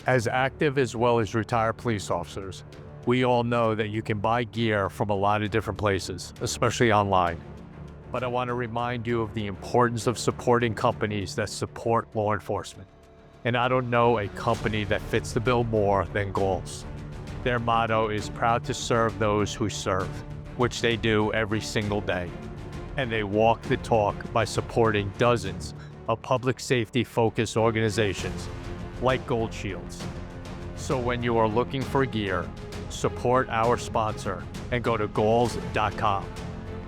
As active as well as retired police officers, we all know that you can buy gear from a lot of different places, especially online. But I want to remind you of the importance of supporting companies that support law enforcement. And I don't know a company that fits the bill more than Goals. Their motto is proud to serve those who serve, which they do every single day. And they walk the talk by supporting dozens of public safety focused organizations like Gold Shields. So when you are looking for gear, support our sponsor and go to goals.com.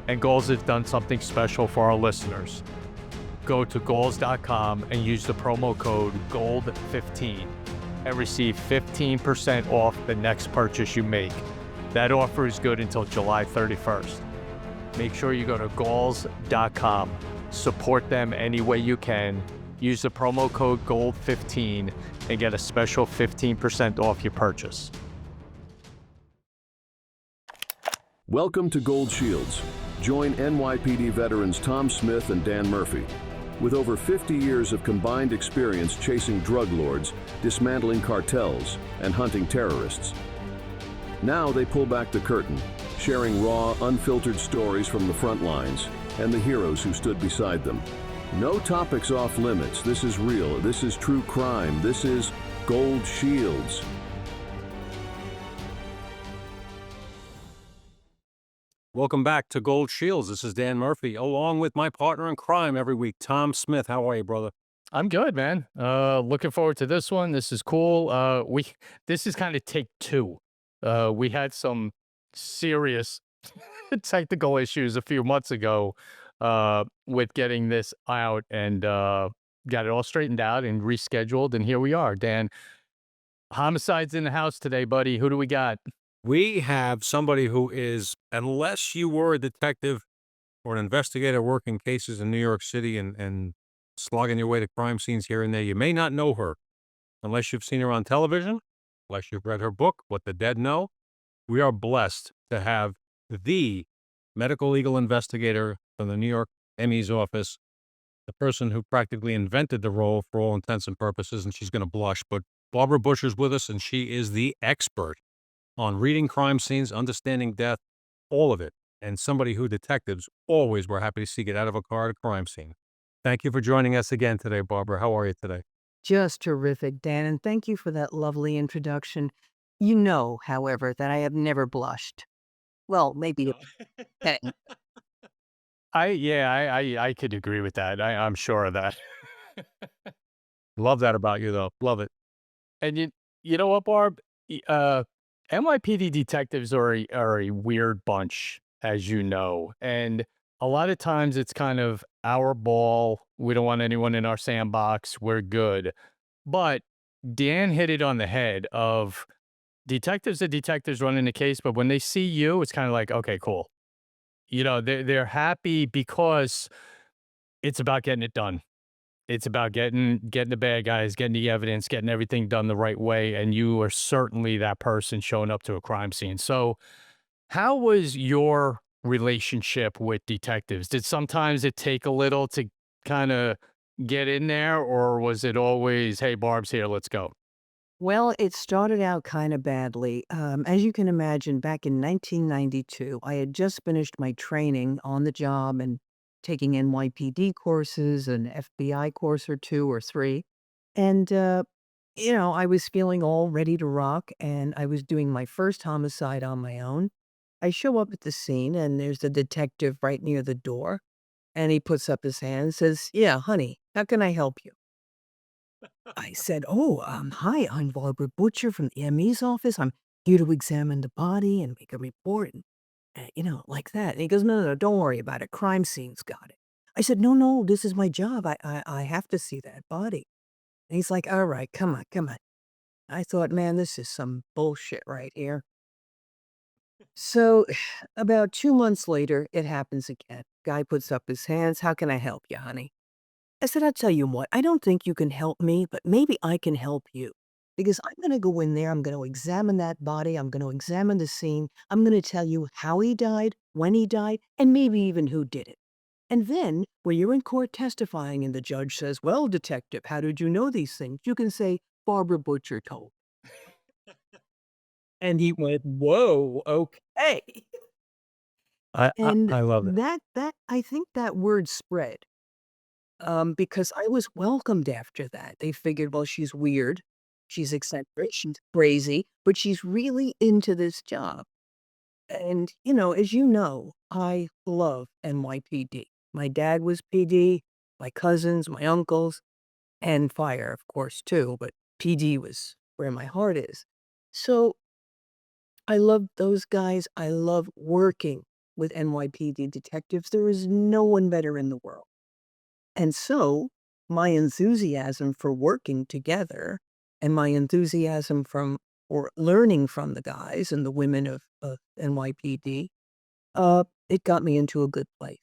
And Goals has done something special for our listeners. Go to goals.com and use the promo code GOLD15 and receive 15% off the next purchase you make. That offer is good until July 31st. Make sure you go to goals.com. Support them any way you can. Use the promo code GOLD15 and get a special 15% off your purchase. Welcome to Gold Shields. Join NYPD veterans Tom Smith and Dan Murphy. With over 50 years of combined experience chasing drug lords, dismantling cartels, and hunting terrorists. Now they pull back the curtain, sharing raw, unfiltered stories from the front lines and the heroes who stood beside them. No topics off limits. This is real. This is true crime. This is Gold Shields. Welcome back to Gold Shields. This is Dan Murphy, along with my partner in crime every week, Tom Smith. How are you, brother? I'm good, man. Looking forward to this one. This is cool. This is kind of take two. We had some serious technical issues a few months ago with getting this out and got it all straightened out and rescheduled. And here we are, Dan. Homicides in the house today, buddy. Who do we got? We have somebody who is, unless you were a detective or an investigator working cases in New York City and slogging your way to crime scenes here and there, you may not know her unless you've seen her on television, unless you've read her book, What the Dead Know. We are blessed to have the medical legal investigator from the New York ME's office, the person who practically invented the role for all intents and purposes, and she's going to blush, but Barbara Buscher's with us, and she is the expert on reading crime scenes, understanding death, all of it, and somebody who detectives always were happy to see get out of a car at a crime scene. Thank you for joining us again today, Barbara. How are you today? Just terrific, Dan, and thank you for that lovely introduction. You know, however, that I have never blushed. Well, maybe if I could agree with that. I'm sure of that. Love that about you, though. Love it. And you know what, Barb? NYPD detectives are a weird bunch, as you know, and a lot of times it's kind of our ball. We don't want anyone in our sandbox. We're good. But Dan hit it on the head of detectives are detectives running the case, but when they see you, it's kind of like, okay, cool. They're happy because it's about getting it done. It's about getting the bad guys, getting the evidence, getting everything done the right way, and you are certainly that person showing up to a crime scene. So, how was your relationship with detectives? Did sometimes it take a little to kinda get in there, or was it always, "Hey, Barb's here, let's go"? well, it started out kinda badly. As you can imagine, back in 1992, I had just finished my training on the job and taking NYPD courses, an FBI course or 2 or 3, and, I was feeling all ready to rock, and I was doing my first homicide on my own. I show up at the scene, and there's a detective right near the door, and he puts up his hand and says, "Yeah, honey, how can I help you?" I said, "Oh, hi, I'm Barbara Butcher from the ME's office. I'm here to examine the body and make a report," and, like that. And he goes, "No, no, no, don't worry about it. Crime scene's got it." I said, "No, no, this is my job. I have to see that body." And he's like, "All right, come on, come on." I thought, "Man, this is some bullshit right here." So, about 2 months later, it happens again. Guy puts up his hands, "How can I help you, honey?" I said, "I'll tell you what, I don't think you can help me, but maybe I can help you. Because I'm gonna go in there, I'm gonna examine that body, I'm gonna examine the scene, I'm gonna tell you how he died, when he died, and maybe even who did it. And then, when you're in court testifying and the judge says, 'Well, detective, how did you know these things?' You can say, Barbara Butcher told me." And he went, "Whoa, okay." And I love that. that I think that word spread, because I was welcomed after that. They figured, well, she's weird, she's eccentric, she's crazy, but she's really into this job. And, as you know, I love NYPD. My dad was PD, my cousins, my uncles, and fire, of course, too, but PD was where my heart is. So I love those guys. I love working with NYPD detectives. There is no one better in the world. And so my enthusiasm for working together and my enthusiasm from or learning from the guys and the women of NYPD, it got me into a good place.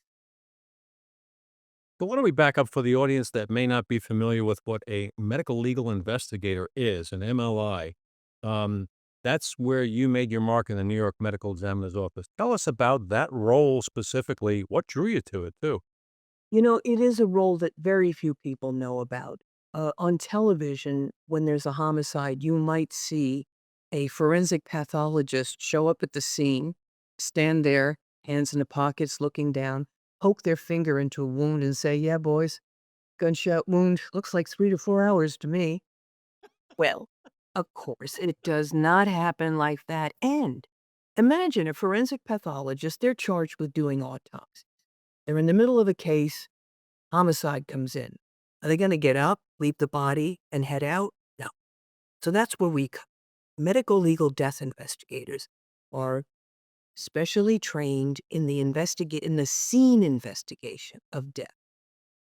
But why don't we back up for the audience that may not be familiar with what a medical legal investigator is, an MLI? Um, that's where you made your mark in the New York Medical Examiner's Office. Tell us about that role specifically. What drew you to it, too? It is a role that very few people know about. On television, when there's a homicide, you might see a forensic pathologist show up at the scene, stand there, hands in the pockets, looking down, poke their finger into a wound and say, "Yeah, boys, gunshot wound. Looks like 3 to 4 hours to me." Well, of course, it does not happen like that. And imagine a forensic pathologist, they're charged with doing autopsy. They're in the middle of a case. Homicide comes in. Are they gonna get up, leave the body, and head out? No. So that's where we come. Medical legal death investigators are specially trained in the scene investigation of death.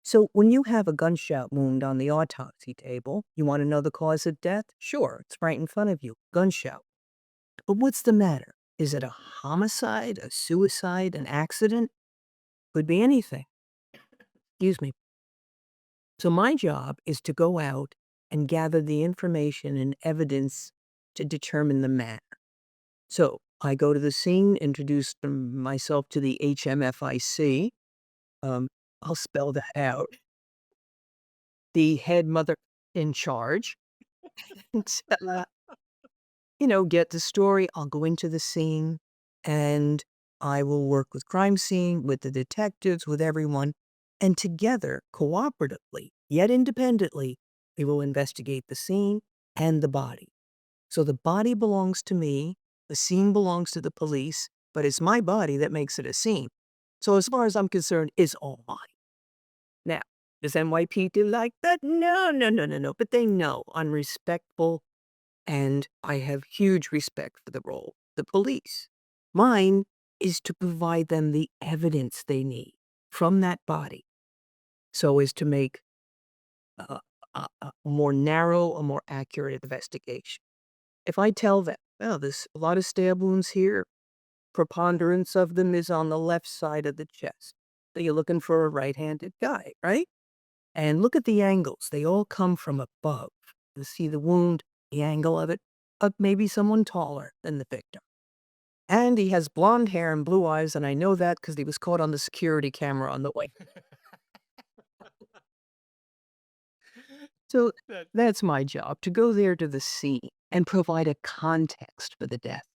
So when you have a gunshot wound on the autopsy table, you want to know the cause of death? Sure, it's right in front of you. Gunshot. But what's the matter? Is it a homicide, a suicide, an accident? Could be anything. Excuse me. So my job is to go out and gather the information and evidence to determine the matter. So I go to the scene, introduce myself to the HMFIC. Um, I'll spell that out. The head mother in charge. And, get the story. I'll go into the scene and I will work with crime scene, with the detectives, with everyone. And together, cooperatively, yet independently, we will investigate the scene and the body. So the body belongs to me, the scene belongs to the police, but it's my body that makes it a scene. So as far as I'm concerned, it's all mine. Now, does NYPD like that? No, no, no, no, no. But they know I'm respectful and I have huge respect for the role. The police. Mine is to provide them the evidence they need from that body so as to make a more narrow, a more accurate investigation. If I tell them, "Oh, there's a lot of stab wounds here, preponderance of them is on the left side of the chest." So you're looking for a right-handed guy, right? And look at the angles. They all come from above. You see the wound, the angle of it, maybe someone taller than the victim. And he has blonde hair and blue eyes, and I know that because he was caught on the security camera on the way. So That- that's my job, to go there to the scene and provide a context for the death.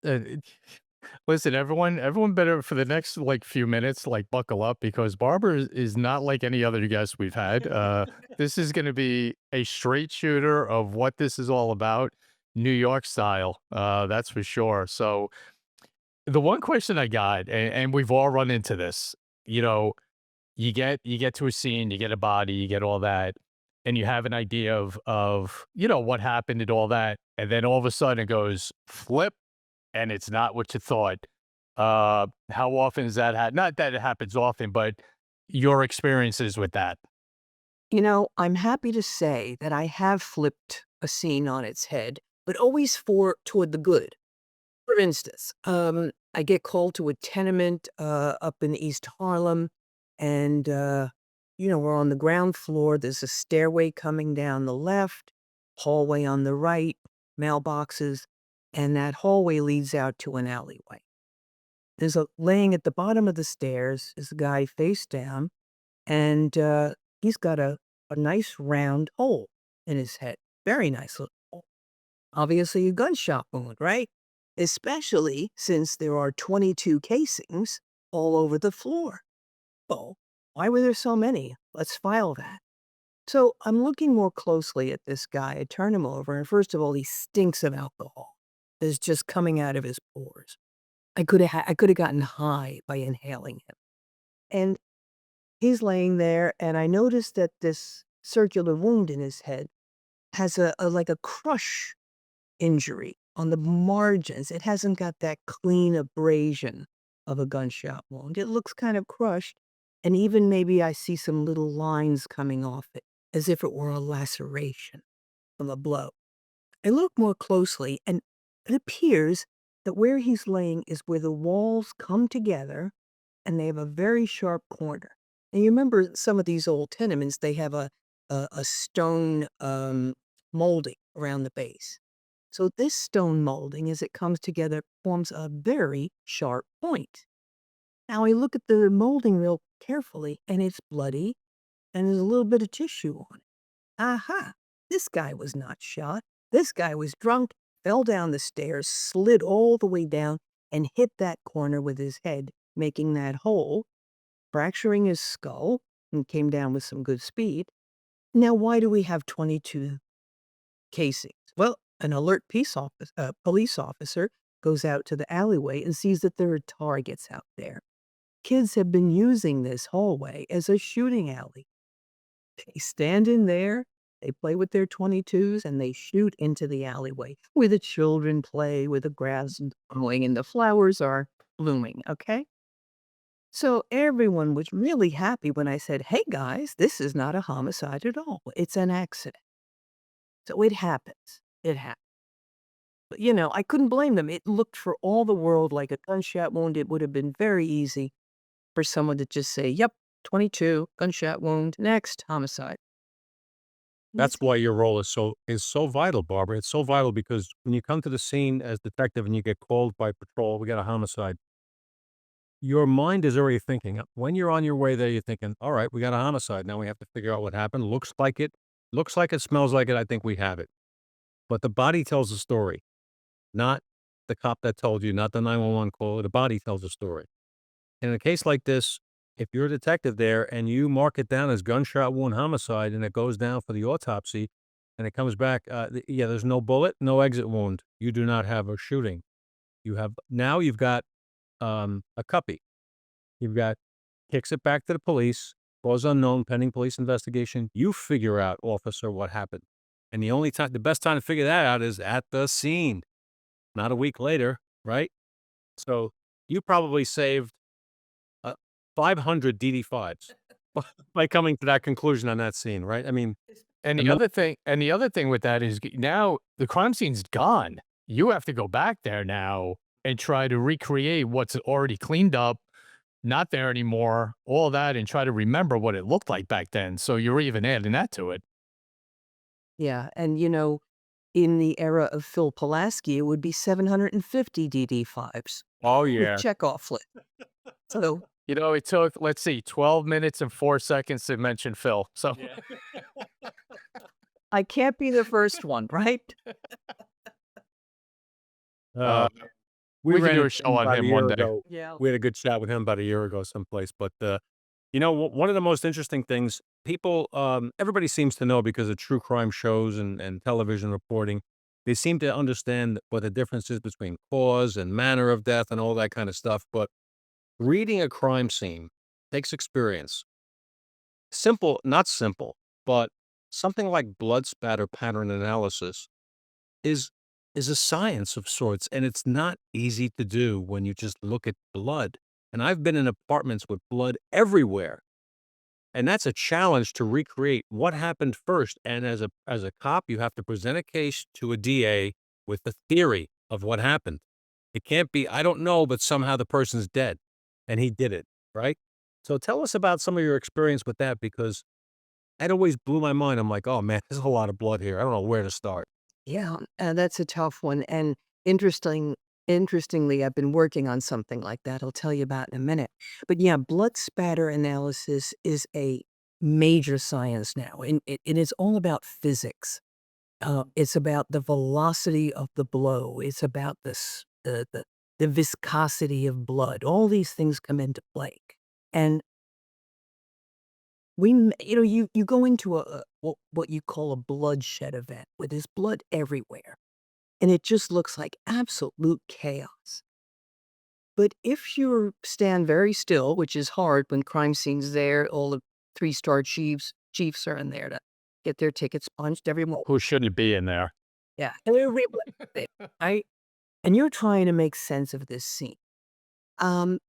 it- Listen, everyone better for the next like few minutes, like buckle up because Barber is not like any other guest we've had. This is going to be a straight shooter of what this is all about, New York style. That's for sure. So the one question I got, and we've all run into this, you know, you get to a scene, you get a body, you get all that, and you have an idea of what happened and all that, and then all of a sudden it goes flip and it's not what you thought. How often is that not that it happens often, but your experiences with that? I'm happy to say that I have flipped a scene on its head, but always toward the good. For instance, I get called to a tenement up in East Harlem, and we're on the ground floor. There's a stairway coming down the left, hallway on the right, mailboxes, and that hallway leads out to an alleyway. Laying at the bottom of the stairs is a guy face down, and he's got a nice round hole. in his head. Very nice little hole. Obviously a gunshot wound, right? Especially since there are 22 casings all over the floor. Well, why were there so many? Let's file that. So I'm looking more closely at this guy. I turn him over, and first of all, he stinks of alcohol. It's just coming out of his pores. I could have gotten high by inhaling him. And he's laying there, and I noticed that this circular wound in his head has a like a crush injury on the margins. It hasn't got that clean abrasion of a gunshot wound. It looks kind of crushed, and even maybe I see some little lines coming off it, as if it were a laceration from a blow. I look more closely, and it appears that where he's laying is where the walls come together and they have a very sharp corner. And you remember some of these old tenements, they have a stone molding around the base. So this stone molding, as it comes together, forms a very sharp point. Now I look at the molding real carefully, and it's bloody, and there's a little bit of tissue on it. Aha! This guy was not shot. This guy was drunk, fell down the stairs, slid all the way down, and hit that corner with his head, making that hole, fracturing his skull, and came down with some good speed. Now, why do we have 22 casings? Well, an alert police officer goes out to the alleyway and sees that there are targets out there. Kids have been using this hallway as a shooting alley. They stand in there, they play with their 22s, and they shoot into the alleyway where the children play, where the grass is growing and the flowers are blooming, okay? So everyone was really happy when I said, "Hey guys, this is not a homicide at all. It's an accident." So it happens. It happens. But I couldn't blame them. It looked for all the world like a gunshot wound. It would have been very easy for someone to just say, "Yep, 22, gunshot wound, next, homicide." That's why your role is so vital, Barbara. It's so vital because when you come to the scene as detective and you get called by patrol, we got a homicide. Your mind is already thinking. When you're on your way there, you're thinking, all right, we got a homicide. Now we have to figure out what happened. Looks like it, smells like it. I think we have it. But the body tells the story, not the cop that told you, not the 911 call. The body tells the story. In a case like this, if you're a detective there and you mark it down as gunshot wound homicide and it goes down for the autopsy and it comes back, yeah, there's no bullet, no exit wound. You do not have a shooting. You've got a cuppy. You've got kicks it back to the police, cause unknown, pending police investigation. You figure out, officer, what happened. And the best time to figure that out is at the scene, not a week later, right? So you probably saved 500 DD5s by coming to that conclusion on that scene, right? I mean, And the the mo other thing and the other thing with that is now the crime scene's gone. You have to go back there now and try to recreate what's already cleaned up, not there anymore, all that, and try to remember what it looked like back then. So you're even adding that to it. Yeah, and in the era of Phil Pulaski, it would be 750 DD5s Oh, with yeah. checkoff list. So It took, let's see, 12 minutes and 4 seconds to mention Phil. So I can't be the first one, right? Uh, we we could ran do into a show him on about a him year one day. ago. Yeah. We had a good chat with him about a year ago someplace. But, one of the most interesting things people, everybody seems to know because of true crime shows and television reporting. They seem to understand what the difference is between cause and manner of death and all that kind of stuff. But reading a crime scene takes experience. Simple, not simple, but something like blood spatter pattern analysis is is a science of sorts, and it's not easy to do when you just look at blood. And I've been in apartments with blood everywhere, and that's a challenge to recreate what happened first. And as a cop, you have to present a case to a DA with the theory of what happened. It can't be, I don't know, but somehow the person's dead, and he did it, right? So tell us about some of your experience with that because that always blew my mind. I'm like, "Oh, man, there's a lot of blood here. I don't know where to start." Yeah, that's a tough one. And interestingly, I've been working on something like that. I'll tell you about in a minute. But yeah, blood spatter analysis is a major science now, and it's all about physics. It's about the velocity of the blow. It's about the viscosity of blood. All these things come into play, and you go into what you call a bloodshed event where there's blood everywhere, and it just looks like absolute chaos. But if you stand very still, which is hard when crime scene's there, all the three-star chiefs are in there to get their tickets punched every moment. Who shouldn't be in there? Yeah, right? And you're trying to make sense of this scene. Um,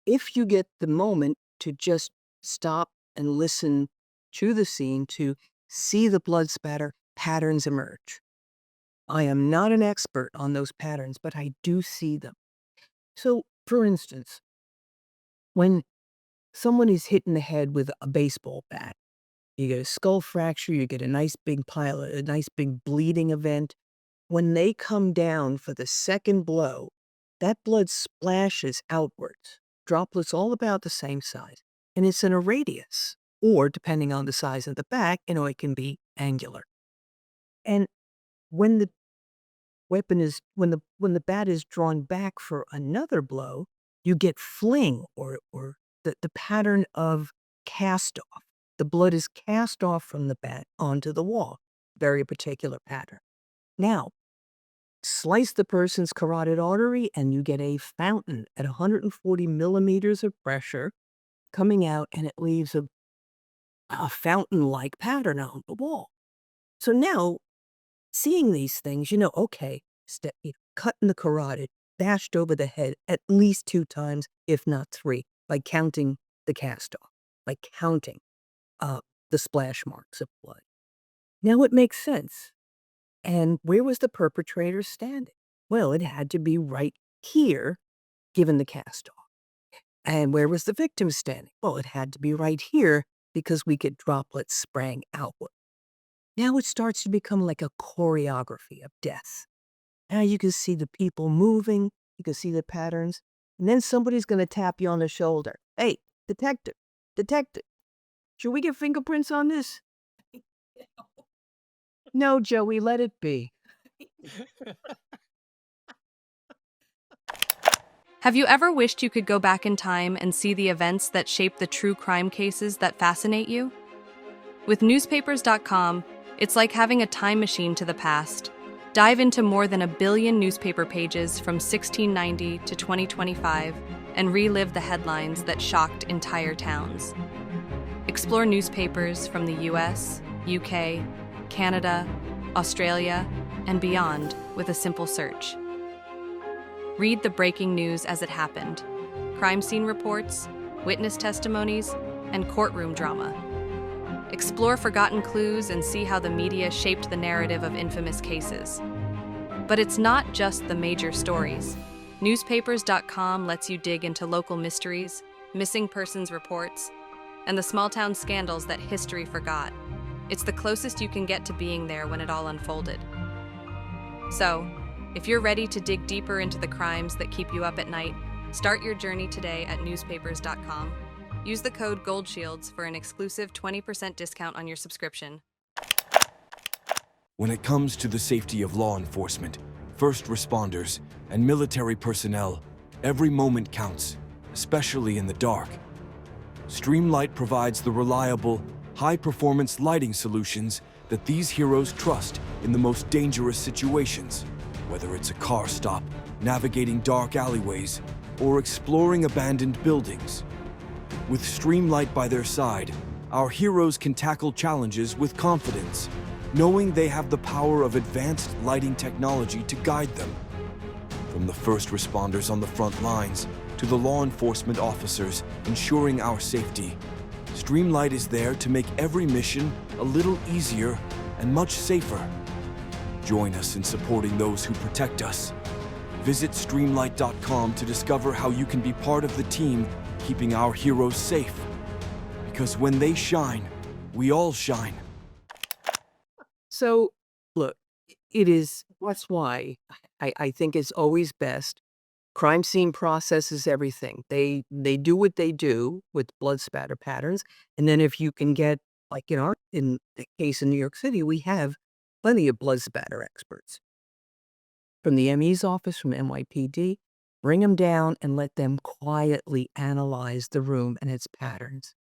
if you get the moment to just stop and listen to the scene to see the blood spatter patterns emerge. I am not an expert on those patterns, but I do see them. So, for instance, when someone is hit in the head with a baseball bat, you get a skull fracture, you get a nice big a nice big bleeding event. When they come down for the second blow, that blood splashes outwards, droplets all about the same size, and it's in a radius. Or, depending on the size of the back, it can be angular. And when the when the bat is drawn back for another blow, you get fling or the pattern of cast off. The blood is cast off from the bat onto the wall. Very particular pattern. Now, slice the person's carotid artery and you get a fountain at 140 millimeters of pressure coming out, and it leaves a fountain-like pattern on the wall. So now, seeing these things, okay, cut in the carotid, bashed over the head at least 2 times, if not 3, by counting the cast off, by counting the splash marks of blood. Now it makes sense. And where was the perpetrator standing? Well, it had to be right here, given the cast off. And where was the victim standing? Well, it had to be right here because we get droplets spraying outward. Now it starts to become like a choreography of death. Now you can see the people moving, you can see the patterns, and then somebody's going to tap you on the shoulder. Hey, detective, should we get fingerprints on this? No, Joey, let it be. Have you ever wished you could go back in time and see the events that shape the true crime cases that fascinate you? With newspapers.com, it's like having a time machine to the past. Dive into more than 1 billion newspaper pages from 1690 to 2025 and relive the headlines that shocked entire towns. Explore newspapers from the US, UK, Canada, Australia, and beyond with a simple search. Read the breaking news as it happened, crime scene reports, witness testimonies, and courtroom drama. Explore forgotten clues and see how the media shaped the narrative of infamous cases. But it's not just the major stories. Newspapers.com lets you dig into local mysteries, missing persons reports, and the small-town scandals that history forgot. It's the closest you can get to being there when it all unfolded. So, if you're ready to dig deeper into the crimes that keep you up at night, start your journey today at newspapers.com. Use the code GOLDSHIELDS for an exclusive 20% discount on your subscription. When it comes to the safety of law enforcement, first responders, and military personnel, every moment counts, especially in the dark. Streamlight provides the reliable, high-performance lighting solutions that these heroes trust in the most dangerous situations. Whether it's a car stop, navigating dark alleyways, or exploring abandoned buildings. With Streamlight by their side, our heroes can tackle challenges with confidence, knowing they have the power of advanced lighting technology to guide them. From the first responders on the front lines to the law enforcement officers ensuring our safety, Streamlight is there to make every mission a little easier and much safer. Join us in supporting those who protect us. Visit Streamlight.com to discover how you can be part of the team keeping our heroes safe. Because when they shine, we all shine. So, look, that's why I think it's always best Crime scene processes everything. They do what they do with blood spatter patterns, and then if you can get, like in the case in New York City, we have plenty of blood spatter experts from the ME's office, from NYPD. Bring them down and let them quietly analyze the room and its patterns,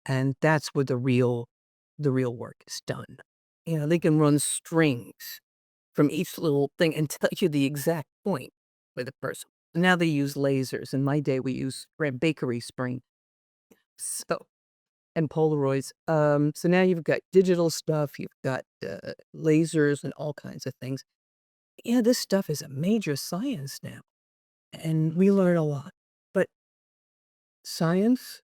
and that's where the real work is done. They can run strings from each little thing and tell you the exact point with the person. Now they use lasers. In my day, we used bakery spring, so and Polaroids. So now you've got digital stuff, you've got lasers and all kinds of things. This stuff is a major science now, and we learn a lot. But science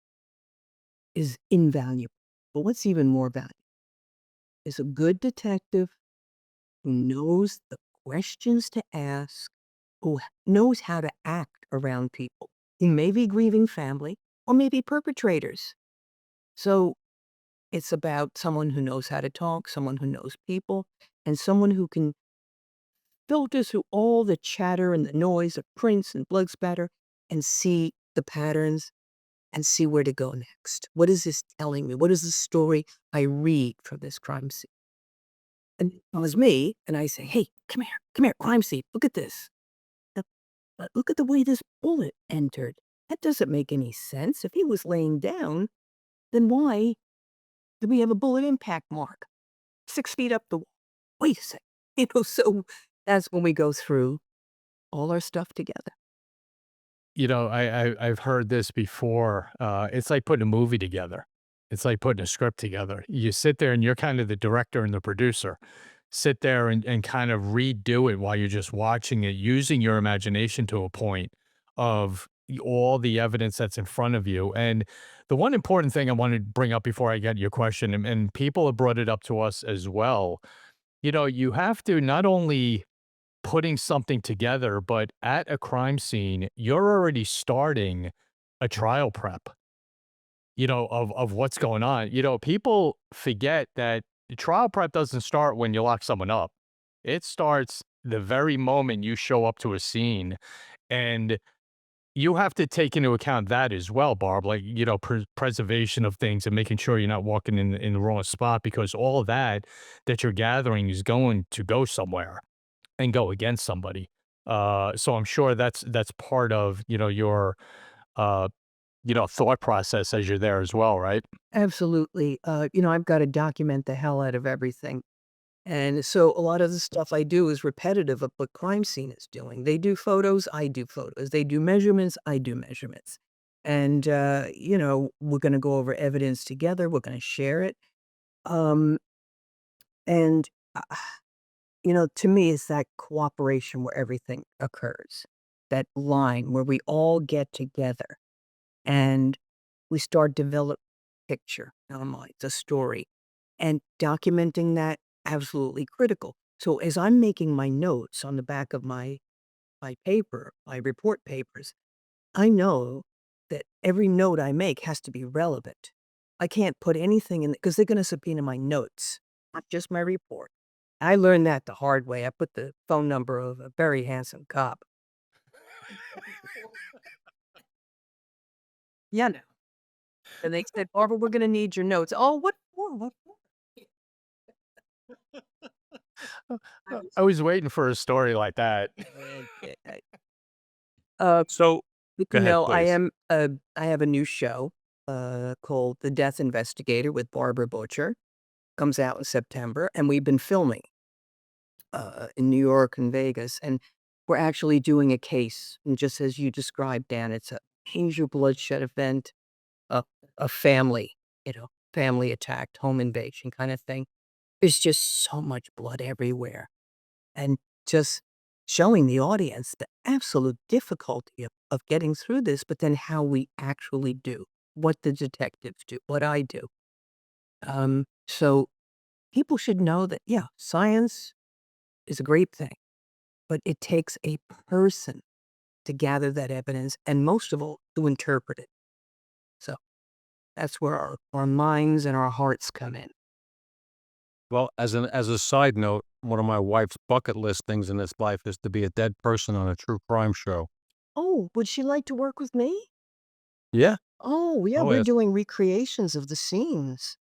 is invaluable. But what's even more valuable is a good detective who knows the questions to ask, who knows how to act around people who may be grieving family or maybe perpetrators. So it's about someone who knows how to talk, someone who knows people, and someone who can filter through all the chatter and the noise of prints and blood spatter and see the patterns and see where to go next. What is this telling me? What is the story I read from this crime scene? And it was me, and I say, "Hey, come here, crime scene. Look at this. Look at the way this bullet entered. That doesn't make any sense. If he was laying down, then why do we have a bullet impact mark 6 feet up the wall? Wait a second." So that's when we go through all our stuff together. I've heard this before. It's like putting a movie together. It's like putting a script together. You sit there and you're kind of the director and the producer. Sit there and kind of redo it while you're just watching it, using your imagination to a point of all the evidence that's in front of you. And the one important thing I want to bring up before I get your question, and people have brought it up to us as well, you have to not only putting something together, but at a crime scene, you're already starting a trial prep, of what's going on. People forget that the trial prep doesn't start when you lock someone up. It starts the very moment you show up to a scene. And you have to take into account that as well, Barb, like, preservation of things and making sure you're not walking in the wrong spot, because all of that you're gathering is going to go somewhere and go against somebody. So I'm sure that's part of, your, uh, thought process as you're there as well, right? Absolutely. I've got to document the hell out of everything. And so a lot of the stuff I do is repetitive of what crime scene is doing. They do photos, I do photos. They do measurements, I do measurements. And, we're going to go over evidence together. We're going to share it. Um, and, uh, to me, it's that cooperation where everything occurs, that line where we all get together and we start develop picture in our minds, a story, and documenting that absolutely critical. So as I'm making my notes on the back of my paper, my report papers, I know that every note I make has to be relevant. I can't put anything in because they're going to subpoena my notes, not just my report. I learned that the hard way. I put the phone number of a very handsome cop. Yeah, no. And they said, "Barbara, we're going to need your notes." Oh, what for? What for? I was, I was waiting for a story like that. So but, go ahead, I please. am. I have a new show called The Death Investigator with Barbara Butcher. Comes out in September, and we've been filming in New York and Vegas, and we're actually doing a case. And just as you described, Dan, it's a major bloodshed event, a a family, family attacked, home invasion kind of thing. There's just so much blood everywhere, and just showing the audience the absolute difficulty of getting through this, but then how we actually do, what the detectives do, what I do. So people should know that, yeah, science is a great thing, but it takes a person to gather that evidence and most of all to interpret it. So that's where our minds and our hearts come in. Well, as a side note, one of my wife's bucket list things in this life is to be a dead person on a true crime show. Oh, would she like to work with me? Yeah. Oh, yeah, Oh, we're yes. doing recreations of the scenes.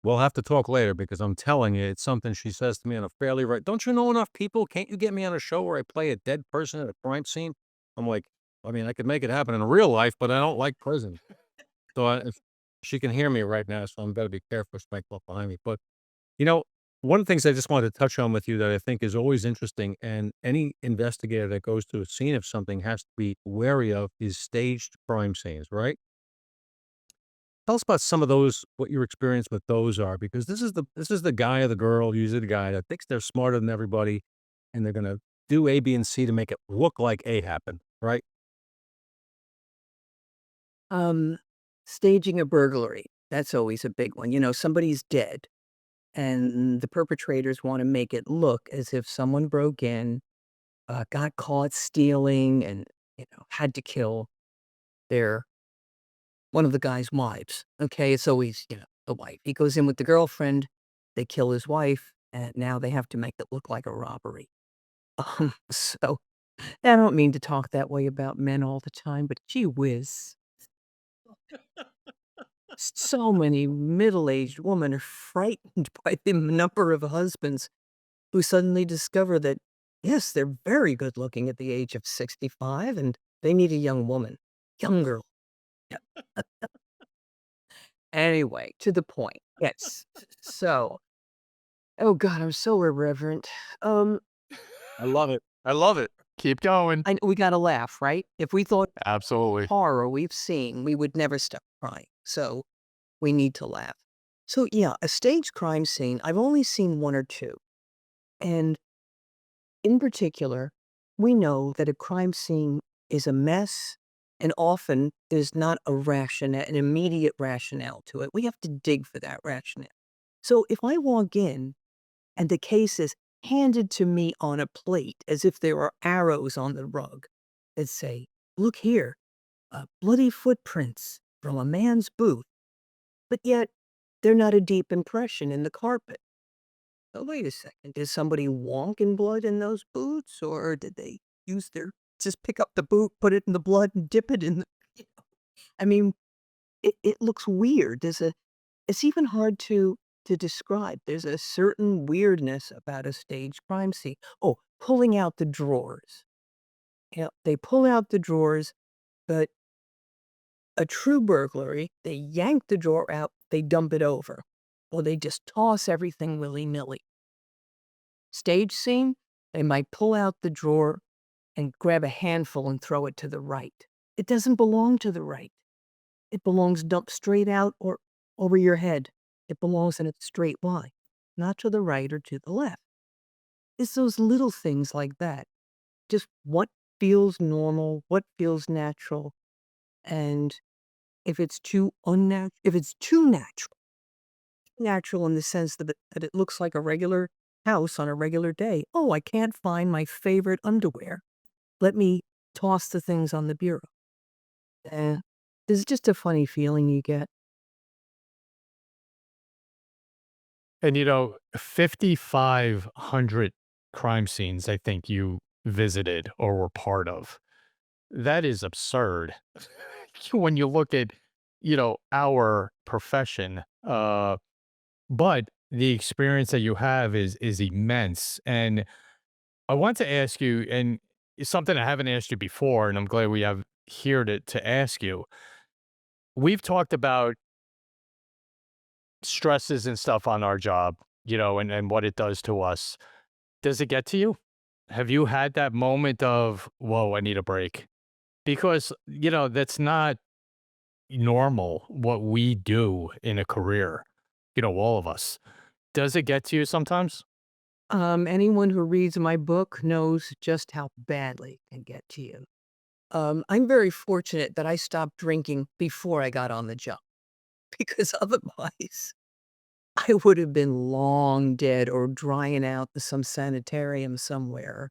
We'll have to talk later because I'm telling you, it's something she says to me on a fairly right. Don't you know enough people? Can't you get me on a show where I play a dead person at a crime scene? I'm like, I mean, I could make it happen in real life, but I don't like prison. So if she can hear me right now, so I'm better be careful. She might come up behind me. But you know, one of the things I just wanted to touch on with you that I think is always interesting, and any investigator that goes to a scene of something has to be wary of, is staged crime scenes, right? Tell us about some of those, what your experience with those are, because this is the guy or the girl, usually the guy that thinks they're smarter than everybody, and they're gonna do A, B, and C to make it look like A happened, right? Um, Staging a burglary, that's always a big one. Somebody's dead, and the perpetrators wanna make it look as if someone broke in, got caught stealing and, had to kill their one of the guy's wives, okay? It's always, the wife. He goes in with the girlfriend, they kill his wife, and now they have to make it look like a robbery. So I don't mean to talk that way about men all the time, but gee whiz. So many middle-aged women are frightened by the number of husbands who suddenly discover that, yes, they're very good looking at the age of 65 and they need a young woman, young girl. Yeah. Anyway, to the point. Yes. So, oh God, I'm so irreverent. Um, I love it. I love it. Keep going. we gotta laugh, right? If we thought Absolutely. horror we've seen, we would never stop crying. So we need to laugh. So yeah, a stage crime scene, I've only seen one or two. And in particular, we know that a crime scene is a mess, and often there's not an immediate rationale to it. We have to dig for that rationale. So if I walk in and the case is handed to me on a plate as if there are arrows on the rug that say, look here, bloody footprints from a man's boot, but yet they're not a deep impression in the carpet. Oh, wait a second. Did somebody walk in blood in those boots, or did they use their just pick up the boot, put it in the blood, and dip it in the you know, I mean, it looks weird. It's even hard to describe. There's a certain weirdness about a stage crime scene. Oh, pulling out the drawers. They pull out the drawers, but a true burglary, they yank the drawer out, they dump it over, or they just toss everything willy-nilly. Stage scene, they might pull out the drawer and grab a handful and throw it to the right. It doesn't belong to the right. It belongs dumped straight out or over your head. It belongs in a straight line, not to the right or to the left. It's those little things like that. Just what feels normal, what feels natural, and if it's too natural in the sense that it looks like a regular house on a regular day. Oh, I can't find my favorite underwear. Let me toss the things on the bureau. Eh, it's just a funny feeling you get. And 5,500 crime scenes, I think you visited or were part of. That is absurd. When you look at, our profession, but the experience that you have is immense. And I want to ask you, and it's something I haven't asked you before, and I'm glad we have here to ask you. We've talked about stresses and stuff on our job, and what it does to us. Does it get to you? Have you had that moment of, whoa, I need a break? Because, that's not normal what we do in a career, all of us. Does it get to you sometimes? Anyone who reads my book knows just how badly it can get to you. I'm very fortunate that I stopped drinking before I got on the job because otherwise I would have been long dead or drying out in some sanitarium somewhere,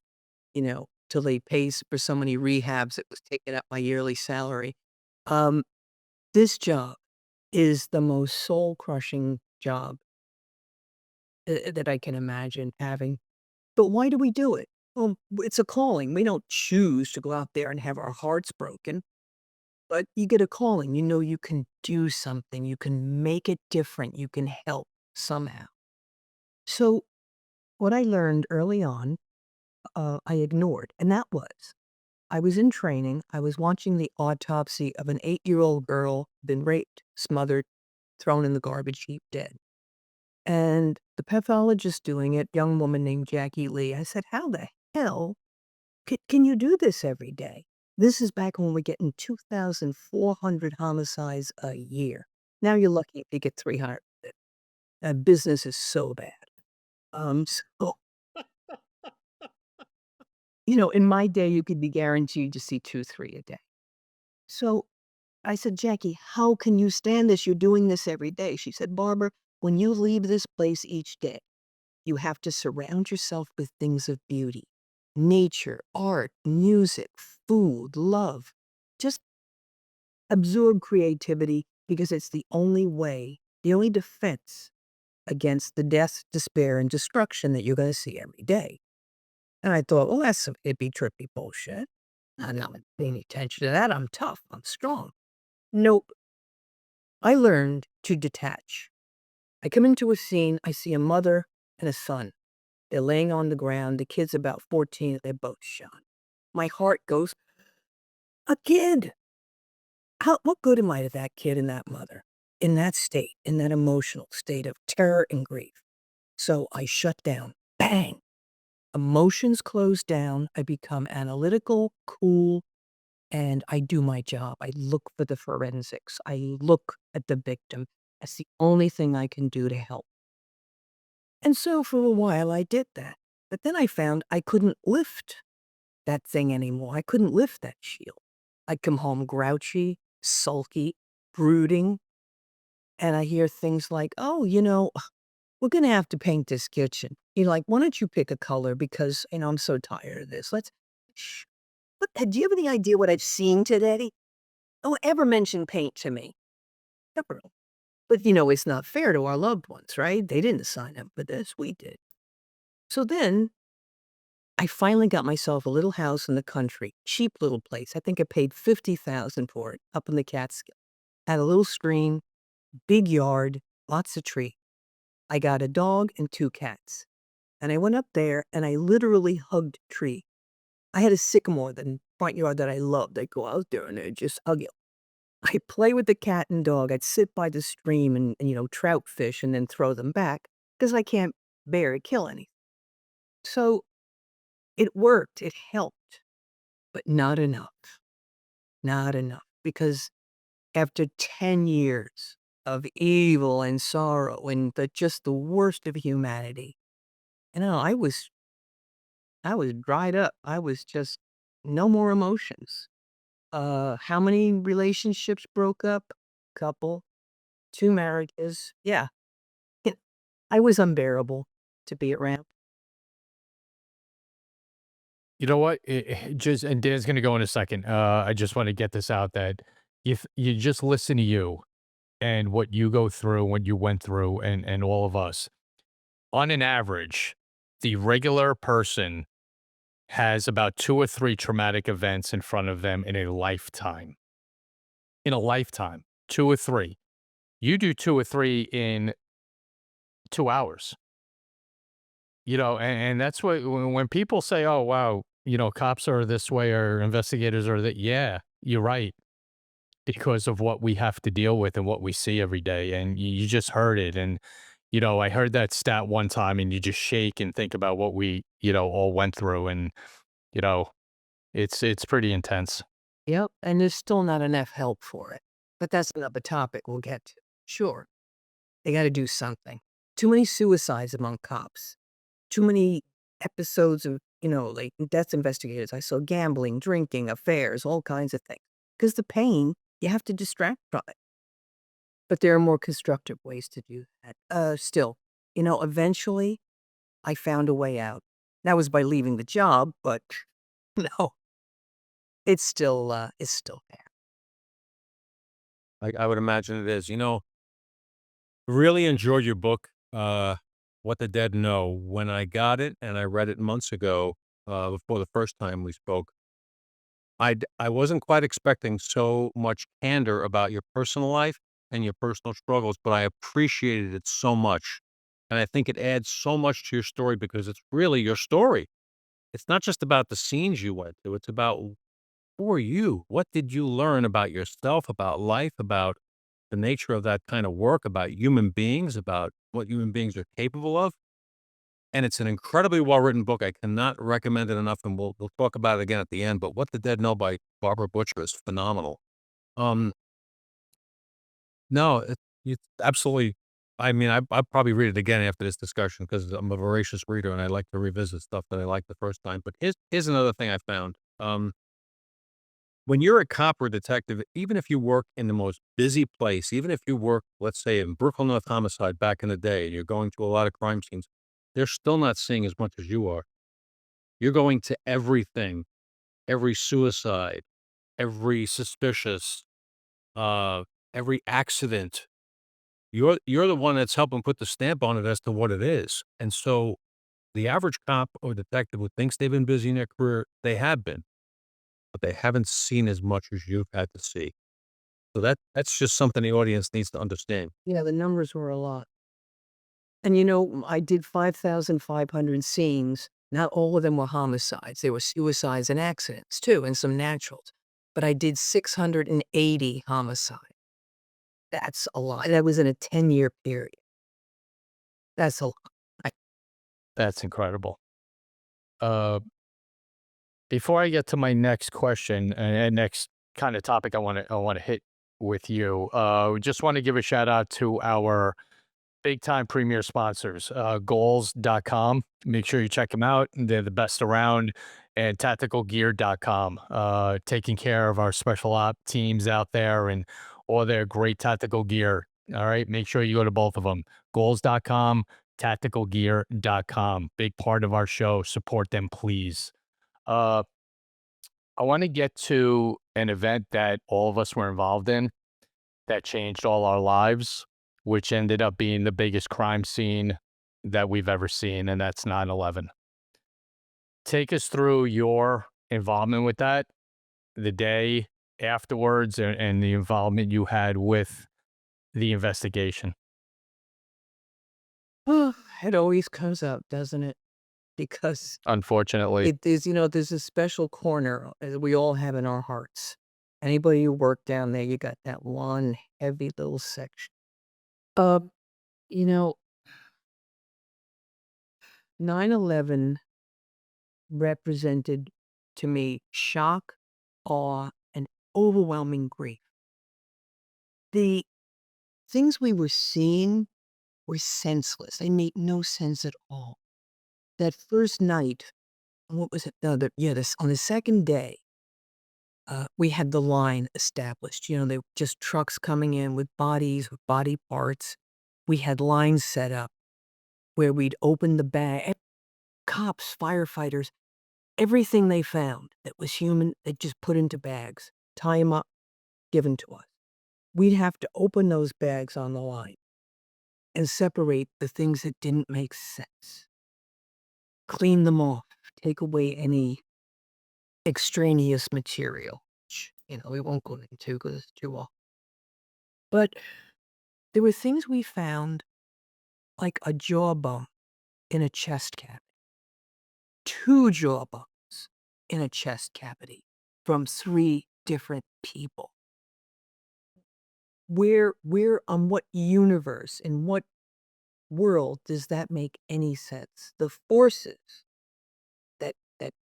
till they pays for so many rehabs it was taking up my yearly salary. Um, this job is the most soul-crushing job that I can imagine having. But why do we do it? Well, it's a calling. We don't choose to go out there and have our hearts broken, but you get a calling. You know you can do something. You can make it different. You can help somehow. So, what I learned early on, I ignored, and that was I was in training. I was watching the autopsy of an 8-year-old girl, been raped, smothered, thrown in the garbage heap, dead. And the pathologist doing it, young woman named Jackie Lee, I said, how the hell can you do this every day? This is back when we're getting 2,400 homicides a year. Now you're lucky if you get 300. Business is so bad. So, in my day, you could be guaranteed to see 2, 3 a day. So I said, Jackie, how can you stand this? You're doing this every day. She said, Barbara, when you leave this place each day, you have to surround yourself with things of beauty, nature, art, music, food, love. Just absorb creativity because it's the only way, the only defense against the death, despair, and destruction that you're going to see every day. And I thought, well, that's some hippie, trippy bullshit. I'm not paying attention to that. I'm tough. I'm strong. Nope. I learned to detach. I come into a scene, I see a mother and a son. They're laying on the ground. The kid's about 14. They're both shot. My heart goes, a kid. What good am I to that kid and that mother in that state, in that emotional state of terror and grief? So I shut down. Bang. Emotions close down. I become analytical, cool, and I do my job. I look for the forensics. I look at the victim. That's the only thing I can do to help. And so for a while I did that. But then I found I couldn't lift that thing anymore. I couldn't lift that shield. I'd come home grouchy, sulky, brooding, and I hear things like, oh, we're going to have to paint this kitchen. You're like, why don't you pick a color? Because, I'm so tired of this. Shh. Do you have any idea what I've seen today? Oh, ever mention paint to me? Never. But, it's not fair to our loved ones, right? They didn't sign up for this. We did. So then I finally got myself a little house in the country, cheap little place. I think I paid $50,000 for it up in the Catskills. Had a little stream, big yard, lots of tree. I got a dog and 2 cats. And I went up there and I literally hugged a tree. I had a sycamore in the front yard that I loved. I'd go out there and I'd just hug it. I'd play with the cat and dog. I'd sit by the stream and trout fish and then throw them back because I can't bear to kill anything. So it worked. It helped, but not enough. Not enough. Because after 10 years of evil and sorrow and just the worst of humanity, I was dried up. I was just no more emotions. How many relationships broke up? Couple, 2 marriages. Yeah. I was unbearable to be around. You know what? Just and Dan's gonna go in a second. I just want to get this out that if you just listen to you and what you go through, what you went through, and all of us, on an average, the regular person has about 2 or 3 traumatic events in front of them in a lifetime. In a lifetime, 2 or 3. You do 2 or 3 in 2 hours. And that's what when people say, "Oh, wow, cops are this way or investigators are that," yeah, you're right, because of what we have to deal with and what we see every day. And you just heard it. And, I heard that stat one time and you just shake and think about what we, all went through. And, you know, it's pretty intense. Yep, and there's still not enough help for it. But that's another topic we'll get to. Sure, they got to do something. Too many suicides among cops. Too many episodes of, like death investigators. I saw gambling, drinking, affairs, all kinds of things. Because the pain, you have to distract from it. But there are more constructive ways to do that. Still, eventually I found a way out. That was by leaving the job, but no, it's still there. I would imagine it is. Really enjoyed your book, What the Dead Know. When I got it and I read it months ago, before the first time we spoke. I wasn't quite expecting so much candor about your personal life and your personal struggles, but I appreciated it so much. And I think it adds so much to your story because it's really your story. It's not just about the scenes you went through, it's about who are you? What did you learn about yourself, about life, about the nature of that kind of work, about human beings, about what human beings are capable of? And it's an incredibly well-written book. I cannot recommend it enough, and we'll talk about it again at the end, but What the Dead Know by Barbara Butcher is phenomenal. Um, no, it's absolutely. I mean, I'll probably read it again after this discussion because I'm a voracious reader and I like to revisit stuff that I liked the first time. But here's another thing I found. When you're a cop or detective, even if you work in the most busy place, even if you work, let's say, in Brooklyn North Homicide back in the day, and you're going to a lot of crime scenes, they're still not seeing as much as you are. You're going to everything, every suicide, every suspicious, uh, every accident. You're the one that's helping put the stamp on it as to what it is. And so the average cop or detective who thinks they've been busy in their career, they have been, but they haven't seen as much as you've had to see. So that's just something the audience needs to understand. Yeah, the numbers were a lot. And I did 5,500 scenes. Not all of them were homicides. There were suicides and accidents too, and some naturals. But I did 680 homicides. That's a lot. That was in a 10-year period. That's a lot. I That's incredible. Uh, Before I get to my next question and next kind of topic I want to hit with you, just want to give a shout out to our big time premier sponsors, goals.com. Make sure you check them out. They're the best around. And tacticalgear.com, taking care of our special op teams out there and all their great tactical gear. All right. Make sure you go to both of them, goals.com, tacticalgear.com. Big part of our show. Support them, please. Uh, I want to get to an event that all of us were involved in that changed all our lives, which ended up being the biggest crime scene that we've ever seen, and that's 9/11. Take us through your involvement with that, the day afterwards, and the involvement you had with the investigation. it always comes up, doesn't it? Because Unfortunately, there's a special corner we all have in our hearts. Anybody who worked down there, you got that one heavy little section. Uh, you know, 9/11 represented to me shock, awe, and overwhelming grief. The things we were seeing were senseless. They made no sense at all. That first night, what was it? On the second day, we had the line established. They were just trucks coming in with bodies, with body parts. We had lines set up where we'd open the bag. Cops, firefighters, everything they found that was human, they just put into bags, tie them up, given to us. We'd have to open those bags on the line and separate the things that didn't make sense, clean them off, take away any extraneous material, which, we won't go into because it's too long. But there were things we found, like a jawbone in a chest cavity, two jawbones in a chest cavity from three different people. Where on what universe, in what world does that make any sense? The forces that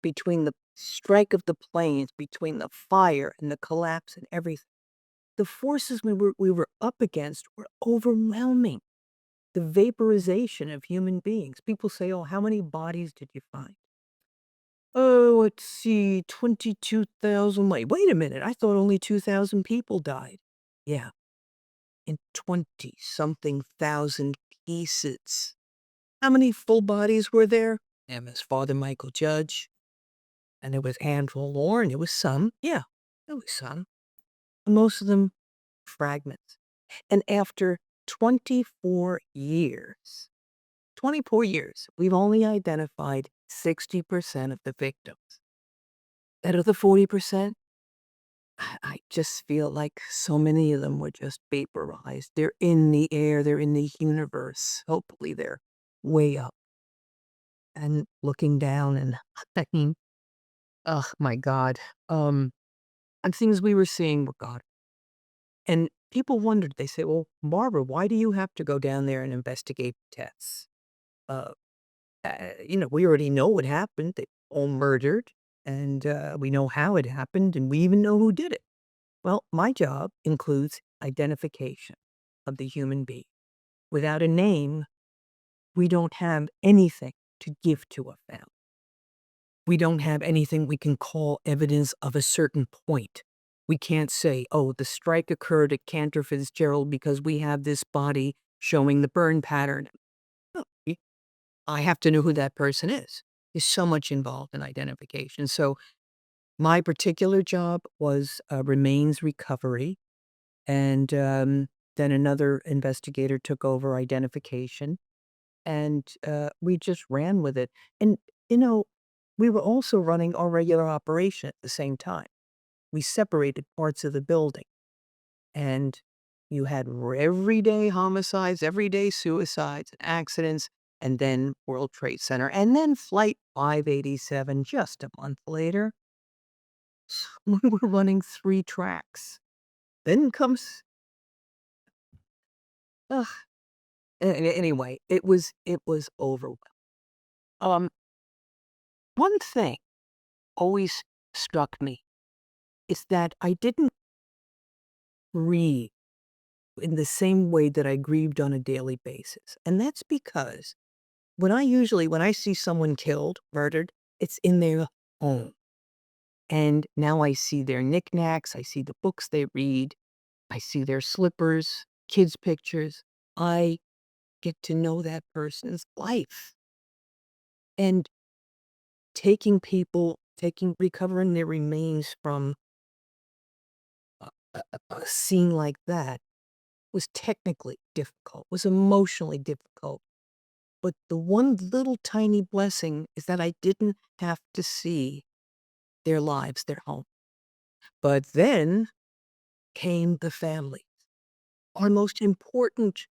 between the strike of the planes, between the fire and the collapse and everything, the forces we were up against were overwhelming. The vaporization of human beings. People say, "Oh, how many bodies did you find?" "Oh, let's see, 22,000." Wait a minute. I thought only 2,000 people died. Yeah, in 20-something thousand pieces. How many full bodies were there? MS Father Michael Judge. And there was Andrew Lauren. There was some. Yeah, there was some. Most of them fragments. And after 24 years, 24 years, we've only identified 60% of the victims. Out of the 40%, I just feel like so many of them were just vaporized. They're in the air, they're in the universe. Hopefully, they're way up and looking down and thinking, oh my God. And things we were seeing were God. And people wondered, they say, well, Barbara, why do you have to go down there and investigate deaths? Uh, we already know what happened. They all murdered, and we know how it happened, and we even know who did it. Well, my job includes identification of the human being. Without a name, we don't have anything to give to a family. We don't have anything we can call evidence of a certain point. We can't say, oh, the strike occurred at Cantor Fitzgerald because we have this body showing the burn pattern. No, I have to know who that person is. There's so much involved in identification. So my particular job was remains recovery. And then another investigator took over identification. And we just ran with it. And, we were also running our regular operation at the same time. We separated parts of the building. And you had everyday homicides, everyday suicides, and accidents, and then World Trade Center, and then Flight 587 just a month later. We were running 3 tracks. Then comes ugh, anyway, it was overwhelming. Um, One thing always struck me is that I didn't grieve in the same way that I grieved on a daily basis, and that's because when I see someone killed, murdered, it's in their home, and now I see their knickknacks, I see the books they read, I see their slippers, kids' pictures. I get to know that person's life, and recovering their remains from a scene like that was technically difficult, was emotionally difficult. But the one little tiny blessing is that I didn't have to see their lives, their home. But then came the family. Our most important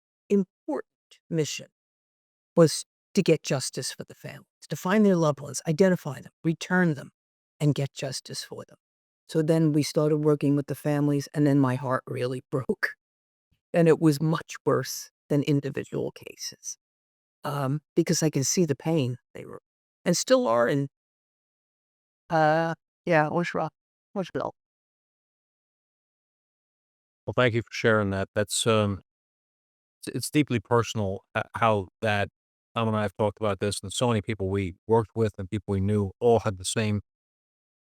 mission was to get justice for the families, to find their loved ones, identify them, return them, and get justice for them. So then we started working with the families, and then my heart really broke. And it was much worse than individual cases, because I can see the pain they were and still are in. Yeah, it was rough. It was real. Well, thank you for sharing that. It's deeply personal how that Tom and I have talked about this, and so many people we worked with and people we knew all had the same,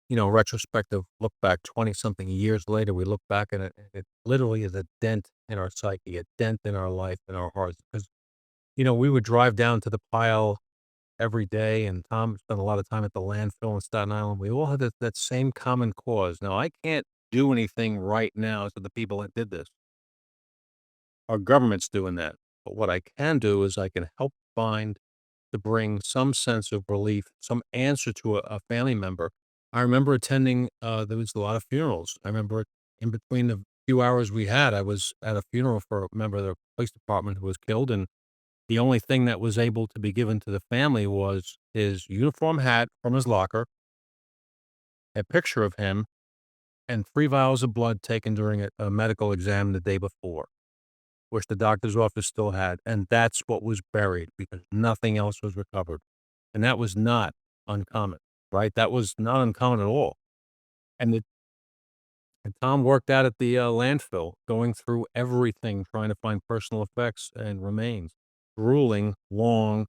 retrospective look back 20 something years later. We look back at it, and it literally is a dent in our psyche, a dent in our life, in our hearts. Because, we would drive down to the pile every day, and Tom spent a lot of time at the landfill in Staten Island. We all had that same common cause. Now, I can't do anything right now to the people that did this. Our government's doing that. But what I can do is I can help find to bring some sense of relief, some answer to a family member. I remember attending, there was a lot of funerals. I remember in between the few hours we had, I was at a funeral for a member of the police department who was killed. And the only thing that was able to be given to the family was his uniform hat from his locker, a picture of him, and 3 vials of blood taken during a medical exam the day before, which the doctor's office still had, and that's what was buried because nothing else was recovered, and that was not uncommon, right? That was not uncommon at all, and Tom worked out at the, landfill, going through everything, trying to find personal effects and remains. Grueling, long,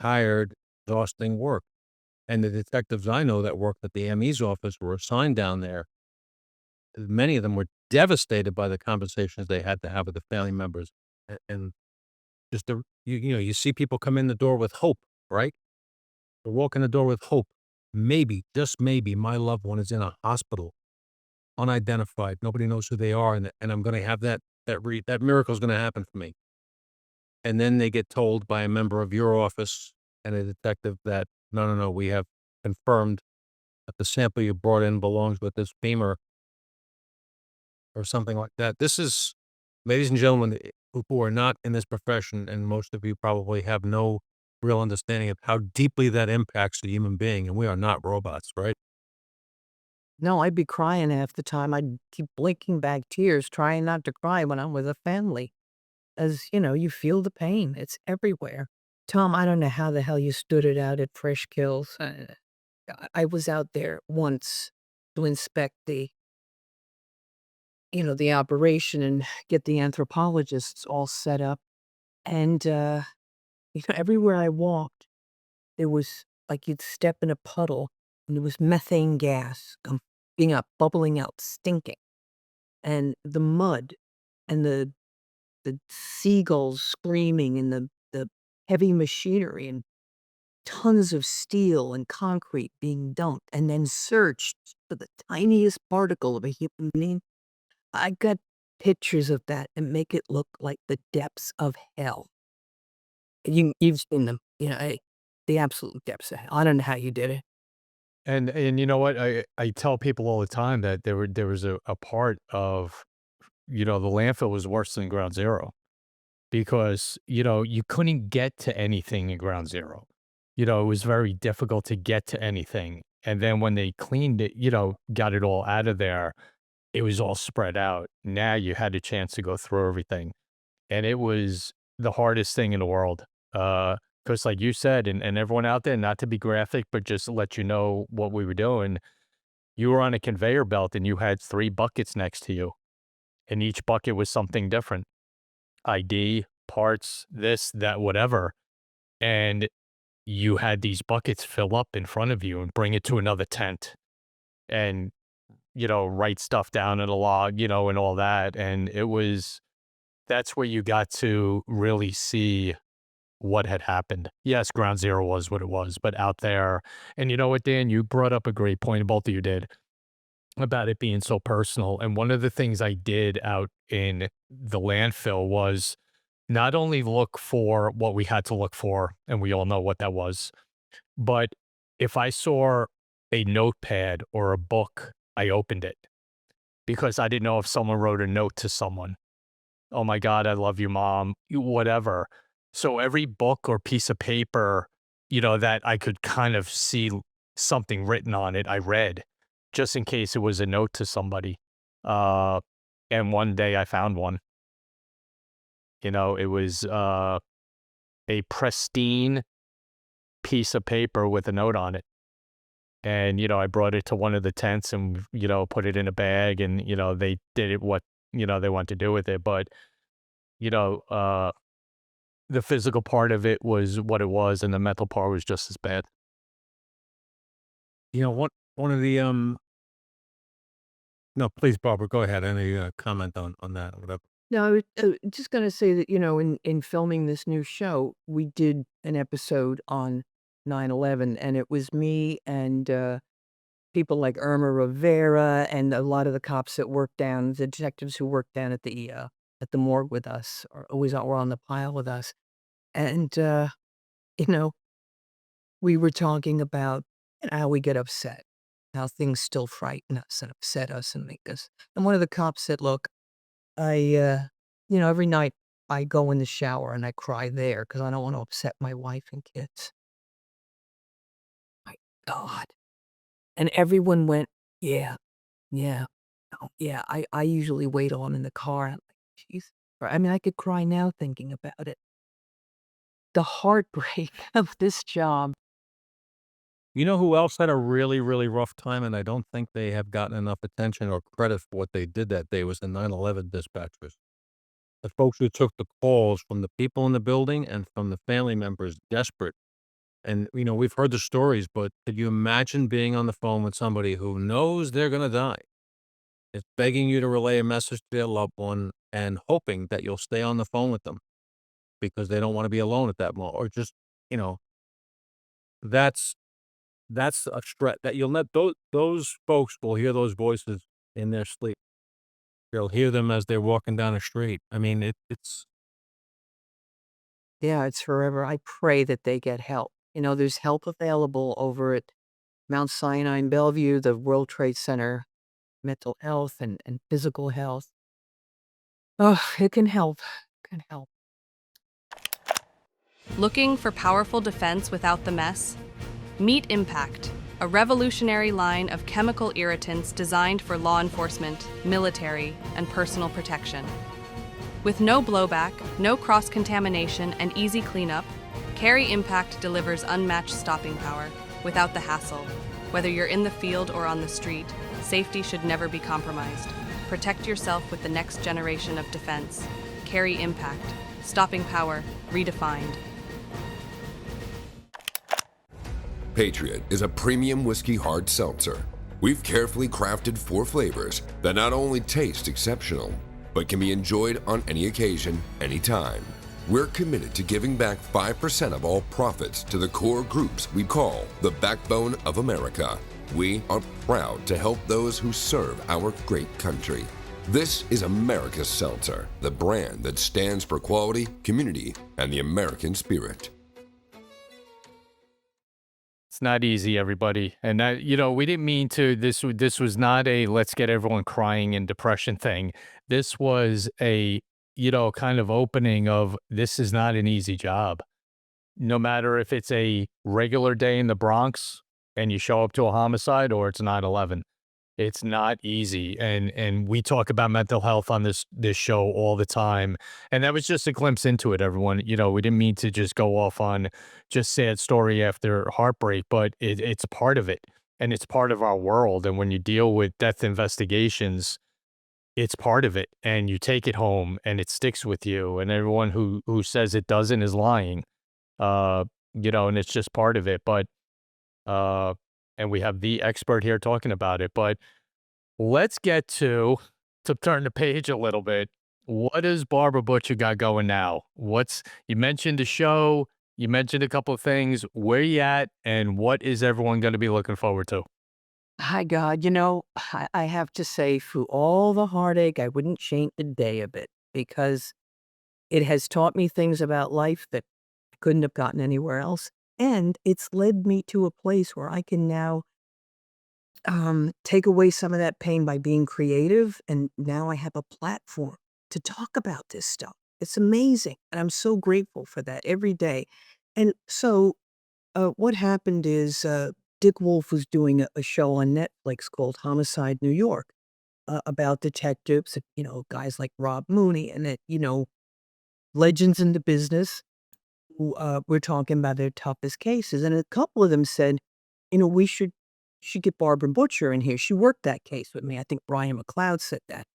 tired, exhausting work, and the detectives I know that worked at the ME's office were assigned down there. Many of them were devastated by the conversations they had to have with the family members, and just the you see people come in the door with hope, right? They walk in the door with hope. Maybe, just maybe, my loved one is in a hospital, unidentified. Nobody knows who they are, and I'm gonna have that miracle's gonna happen for me. and then they get told by a member of your office and a detective that, no, no, no, we have confirmed that the sample you brought in belongs with this Beamer or something like that. This is, ladies and gentlemen, who are not in this profession, and most of you probably have no real understanding of how deeply that impacts a human being, and we are not robots, right? No, I'd be crying half the time. I'd keep blinking back tears, trying not to cry when I'm with a family. As you feel the pain. It's everywhere. Tom, I don't know how the hell you stood it out at Fresh Kills. I was out there once to inspect the operation and get the anthropologists all set up. And, everywhere I walked, there was like you'd step in a puddle and there was methane gas being up, bubbling out, stinking. And the mud and the seagulls screaming and the heavy machinery and tons of steel and concrete being dumped and then searched for the tiniest particle of a human being. I got pictures of that and make it look like the depths of hell. You've seen them, the absolute depths of hell. I don't know how you did it. And you know what? I tell people all the time that there was a part of, the landfill was worse than ground zero because, you couldn't get to anything in ground zero. It was very difficult to get to anything. And then when they cleaned it, got it all out of there, it was all spread out. Now you had a chance to go through everything. And it was the hardest thing in the world. Because like you said, and everyone out there, not to be graphic, but just to let you know what we were doing, you were on a conveyor belt and you had 3 buckets next to you, and each bucket was something different. ID, parts, this, that, whatever. And you had these buckets fill up in front of you and bring it to another tent and, write stuff down in a log, and all that. And that's where you got to really see what had happened. Yes, ground zero was what it was, but out there, and you know what, Dan, you brought up a great point, both of you did, about it being so personal. And one of the things I did out in the landfill was not only look for what we had to look for, and we all know what that was, but if I saw a notepad or a book, I opened it because I didn't know if someone wrote a note to someone. Oh my God, I love you, mom, whatever. So every book or piece of paper, that I could kind of see something written on it, I read just in case it was a note to somebody. Uh, and one day I found one. It was a pristine piece of paper with a note on it. And, I brought it to one of the tents and, put it in a bag and, they did it what, they want to do with it. But, you know, uh, the physical part of it was what it was, and the mental part was just as bad. One of the, no, please, Barbara, go ahead. Any comment on that or whatever? No, I was just gonna say that, in filming this new show, we did an episode on 9/11, and it was me and, people like Irma Rivera and a lot of the cops that worked down the detectives who worked down at the morgue with us, or always were on the pile with us. And, you know, we were talking about how we get upset, how things still frighten us and upset us and make us and one of the cops said, "Look, I, every night I go in the shower and I cry there because I don't wanna upset my wife and kids." My God. And everyone went, "Yeah, yeah, oh, yeah, I usually wait on in the car." I'm like, "Jeez." I mean, I could cry now thinking about it. The heartbreak of this job. You know who else had a really, really rough time, and I don't think they have gotten enough attention or credit for what they did that day was the 9/11 dispatchers. The folks who took the calls from the people in the building and from the family members desperate. And, we've heard the stories, but could you imagine being on the phone with somebody who knows they're gonna die, is begging you to relay a message to their loved one and hoping that you'll stay on the phone with them because they don't wanna be alone at that moment, or just, you know, that's that's a stretch that you'll not those folks will hear those voices in their sleep. They'll hear them as they're walking down the street. I mean, it's Yeah, it's forever. I pray that they get help. There's help available over at Mount Sinai in Bellevue, the World Trade Center, mental health and physical health. Oh, it can help. Can help. Looking for powerful defense without the mess? Meet Impact, a revolutionary line of chemical irritants designed for law enforcement, military, and personal protection. With no blowback, no cross-contamination, and easy cleanup, Carry Impact delivers unmatched stopping power without the hassle. Whether you're in the field or on the street, safety should never be compromised. Protect yourself with the next generation of defense. Carry Impact, stopping power, redefined. Patriot is a premium whiskey hard seltzer. We've carefully crafted 4 flavors that not only taste exceptional, but can be enjoyed on any occasion, anytime. We're committed to giving back 5% of all profits to the core groups we call the backbone of America. We are proud to help those who serve our great country. This is America's Seltzer, the brand that stands for quality, community, and the American spirit. It's not easy, everybody. And that, we didn't mean to, this was not a let's get everyone crying and depression thing. This was a, kind of opening of this is not an easy job. No matter if it's a regular day in the Bronx and you show up to a homicide or it's 9/11. It's not easy. And we talk about mental health on this show all the time. And that was just a glimpse into it, everyone. We didn't mean to just go off on just sad story after heartbreak, but it's part of it. And it's part of our world. And when you deal with death investigations, it's part of it. And you take it home and it sticks with you. And everyone who says it doesn't is lying. And it's just part of it. But and we have the expert here talking about it. But let's get to turn the page a little bit. What does Barbara Butcher got going now? You mentioned the show, you mentioned a couple of things. Where you at, and what is everyone going to be looking forward to? Hi, God. I have to say, through all the heartache, I wouldn't change a day of it because it has taught me things about life that I couldn't have gotten anywhere else. And it's led me to a place where I can now take away some of that pain by being creative. And now I have a platform to talk about this stuff. It's amazing. And I'm so grateful for that every day. And so what happened is Dick Wolf was doing a show on Netflix called Homicide New York about detectives, guys like Rob Mooney and, legends in the business who were talking about their toughest cases. And a couple of them said, we should get Barbara Butcher in here. She worked that case with me. I think Brian McLeod said that.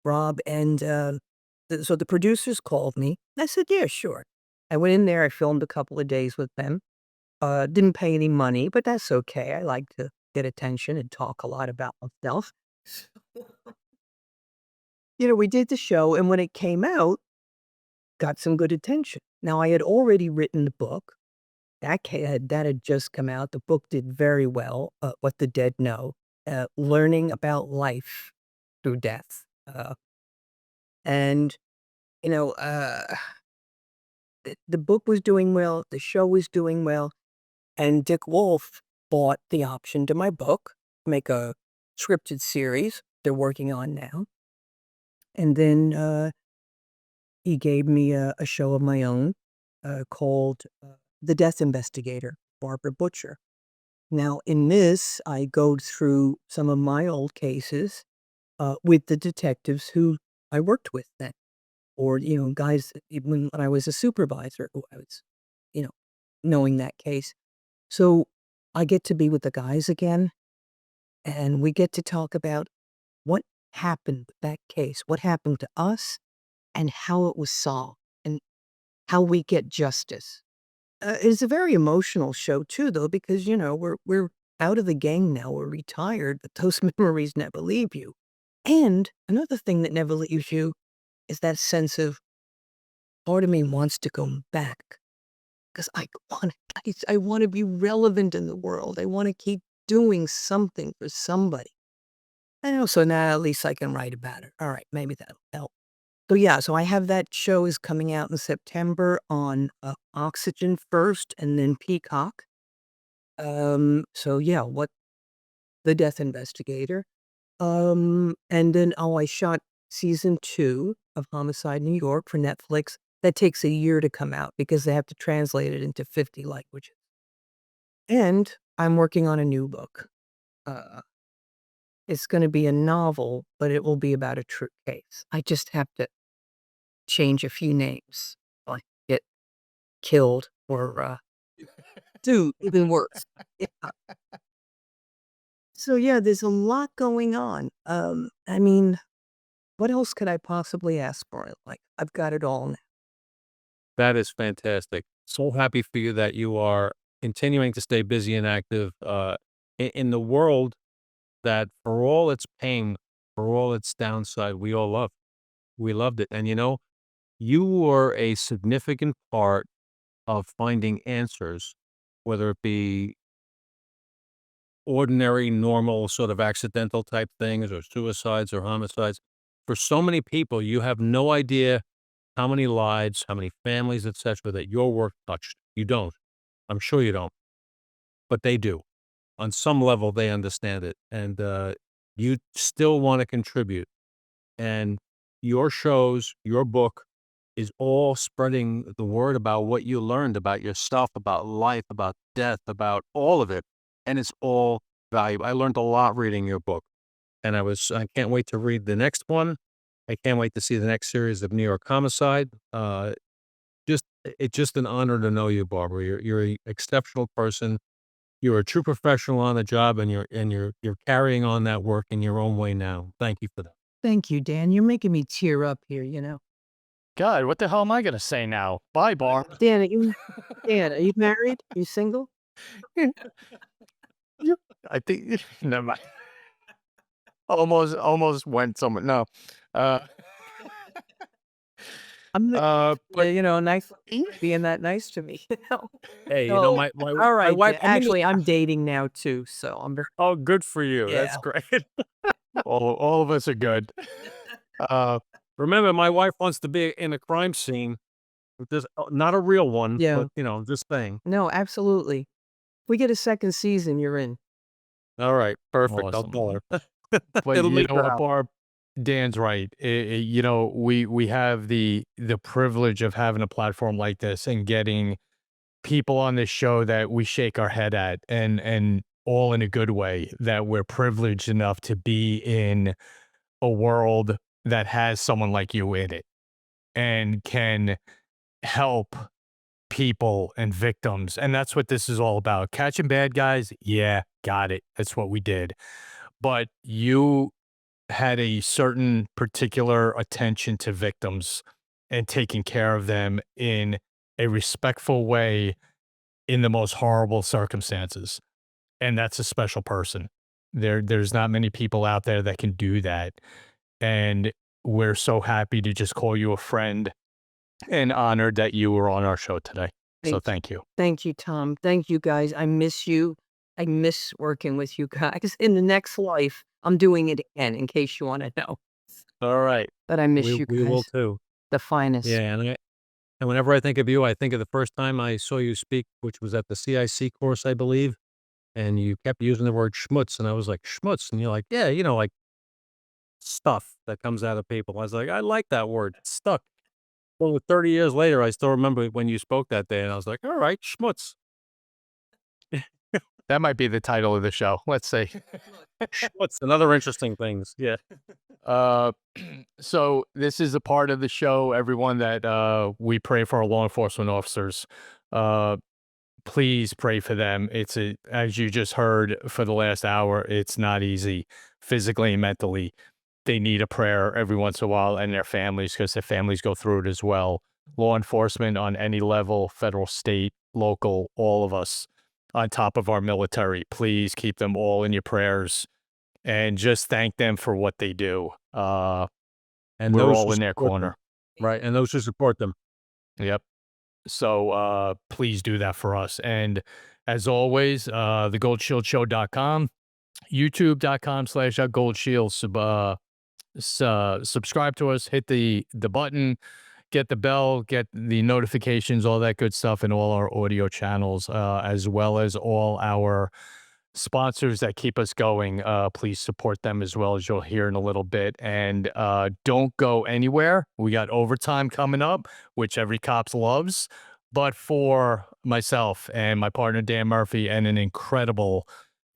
Rob and so the producers called me. I said, yeah, sure. I went in there. I filmed a couple of days with them. Didn't pay any money, but that's okay. I like to get attention and talk a lot about myself. We did the show, and when it came out, got some good attention. Now, I had already written the book. That had just come out. The book did very well, What the Dead Know, learning about life through death. And, the book was doing well, the show was doing well, and Dick Wolf bought the option to my book, make a scripted series they're working on now. And then he gave me a show of my own called The Death Investigator, Barbara Butcher. Now, in this, I go through some of my old cases with the detectives who I worked with then, or, guys, even when I was a supervisor, who I was, knowing that case. So I get to be with the guys again, and we get to talk about what happened with that case, what happened to us, and how it was solved, and how we get justice. It's a very emotional show too, though, because we're out of the gang now. We're retired, but those memories never leave you. And another thing that never leaves you is that sense of part of me wants to go back because I want to be relevant in the world. I want to keep doing something for somebody. I know. So now at least I can write about it. All right, maybe that'll help. So yeah, so I have that show is coming out in September on Oxygen first and then Peacock. So yeah, what the Death Investigator. And then I shot season 2 of Homicide New York for Netflix. That takes a year to come out because they have to translate it into 50 languages. And I'm working on a new book. Uh, it's going to be a novel, but it will be about a true case. I just have to change a few names. Like get killed or do even worse. Yeah. So yeah, there's a lot going on. I mean, what else could I possibly ask for in life? I've got it all now. That is fantastic. So happy for you that you are continuing to stay busy and active in the world that, for all its pain, for all its downside, we all love. We loved it. And you were a significant part of finding answers, whether it be ordinary, normal, sort of accidental type things or suicides or homicides. For so many people, you have no idea how many lives, how many families, etc., that your work touched. You don't. I'm sure you don't, but they do. On some level, they understand it, and you still want to contribute. And your shows, your book, is all spreading the word about what you learned about yourself, about life, about death, about all of it, and it's all valuable. I learned a lot reading your book, and I can't wait to read the next one. I can't wait to see the next series of New York Homicide. It's just an honor to know you, Barbara. You're an exceptional person. You're a true professional on the job, and you're carrying on that work in your own way now. Thank you for that. Thank you, Dan. You're making me tear up here. God, what the hell am I gonna say now? Bye, Barb. Dan, are you married? You single? I think never mind. Almost went somewhere. No. I'm the, But nice being that nice to me. Hey, So, my all right. wife. Actually, I'm dating now too, so I'm very, oh, good for you. That's yeah. great. all of us are good. Remember, my wife wants to be in a crime scene. With this, not a real one, Yeah. but this thing. No, absolutely. We get a second season, you're in. All right, perfect. I'll Awesome. tell her. But It'll you make know her what, happy. Barb? Dan's right. We have the privilege of having a platform like this and getting people on this show that we shake our head at, and all in a good way, that we're privileged enough to be in a world that has someone like you in it and can help people and victims. And that's what this is all about. Catching bad guys, yeah, got it. That's what we did. But you had a certain particular attention to victims and taking care of them in a respectful way in the most horrible circumstances. And that's a special person. There's not many people out there that can do that. And we're so happy to just call you a friend and honored that you were on our show today. So thank you. Thank you, Tom. Thank you, guys. I miss you. I miss working with you guys. In the next life, I'm doing it again, in case you want to know. All right. But I miss you We will guys. too. The finest. Yeah, and whenever I think of you, I think of the first time I saw you speak, which was at the CIC course, I believe, and you kept using the word schmutz, and I was like, schmutz, and you're like, yeah, like stuff that comes out of people. I was like, I like that word, it's stuck. Well, 30 years later, I still remember when you spoke that day, and I was like, all right, schmutz. That might be the title of the show. Let's see. Schmutz and other interesting things. Yeah. So this is a part of the show, everyone, that we pray for our law enforcement officers. Please pray for them. As you just heard for the last hour, it's not easy physically and mentally. They need a prayer every once in a while, and their families, because their families go through it as well. Law enforcement on any level, federal, state, local, all of us, on top of our military, please keep them all in your prayers and just thank them for what they do. And We're those all who in their support them. corner. Right. And those who support them. Yep. So please do that for us. And as always, thegoldshieldShow.com, youtube.com/goldshield. subscribe to us, hit the button, get the bell, get the notifications, all that good stuff in all our audio channels, as well as all our sponsors that keep us going. Please support them as well, as you'll hear in a little bit. And don't go anywhere. We got overtime coming up, which every cops loves. But for myself and my partner, Dan Murphy, and an incredible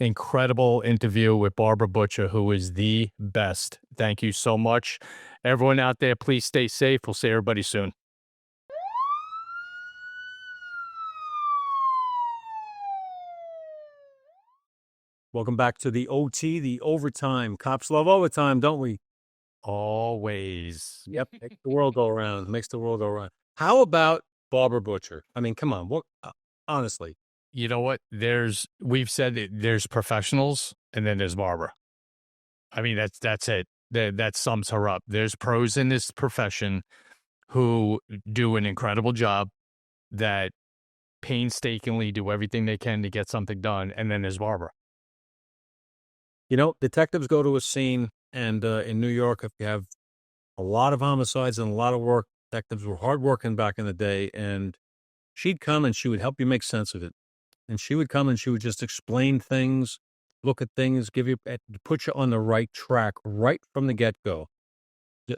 interview with Barbara Butcher, who is the best. Thank you so much. Everyone out there, please stay safe. We'll see everybody soon. Welcome back to the OT, the overtime. Cops love overtime, don't we? Always. Yep. Makes the world go around. Makes the world go around. How about Barbara Butcher? I mean, come on. What? Honestly. You know what? We've said that there's professionals and then there's Barbara. I mean, that's it. That sums her up. There's pros in this profession who do an incredible job, that painstakingly do everything they can to get something done. And then there's Barbara. You know, detectives go to a scene, and in New York, if you have a lot of homicides and a lot of work, detectives were hardworking back in the day, and she'd come and she would help you make sense of it. And she would come and she would just explain things, look at things, put you on the right track right from the get-go,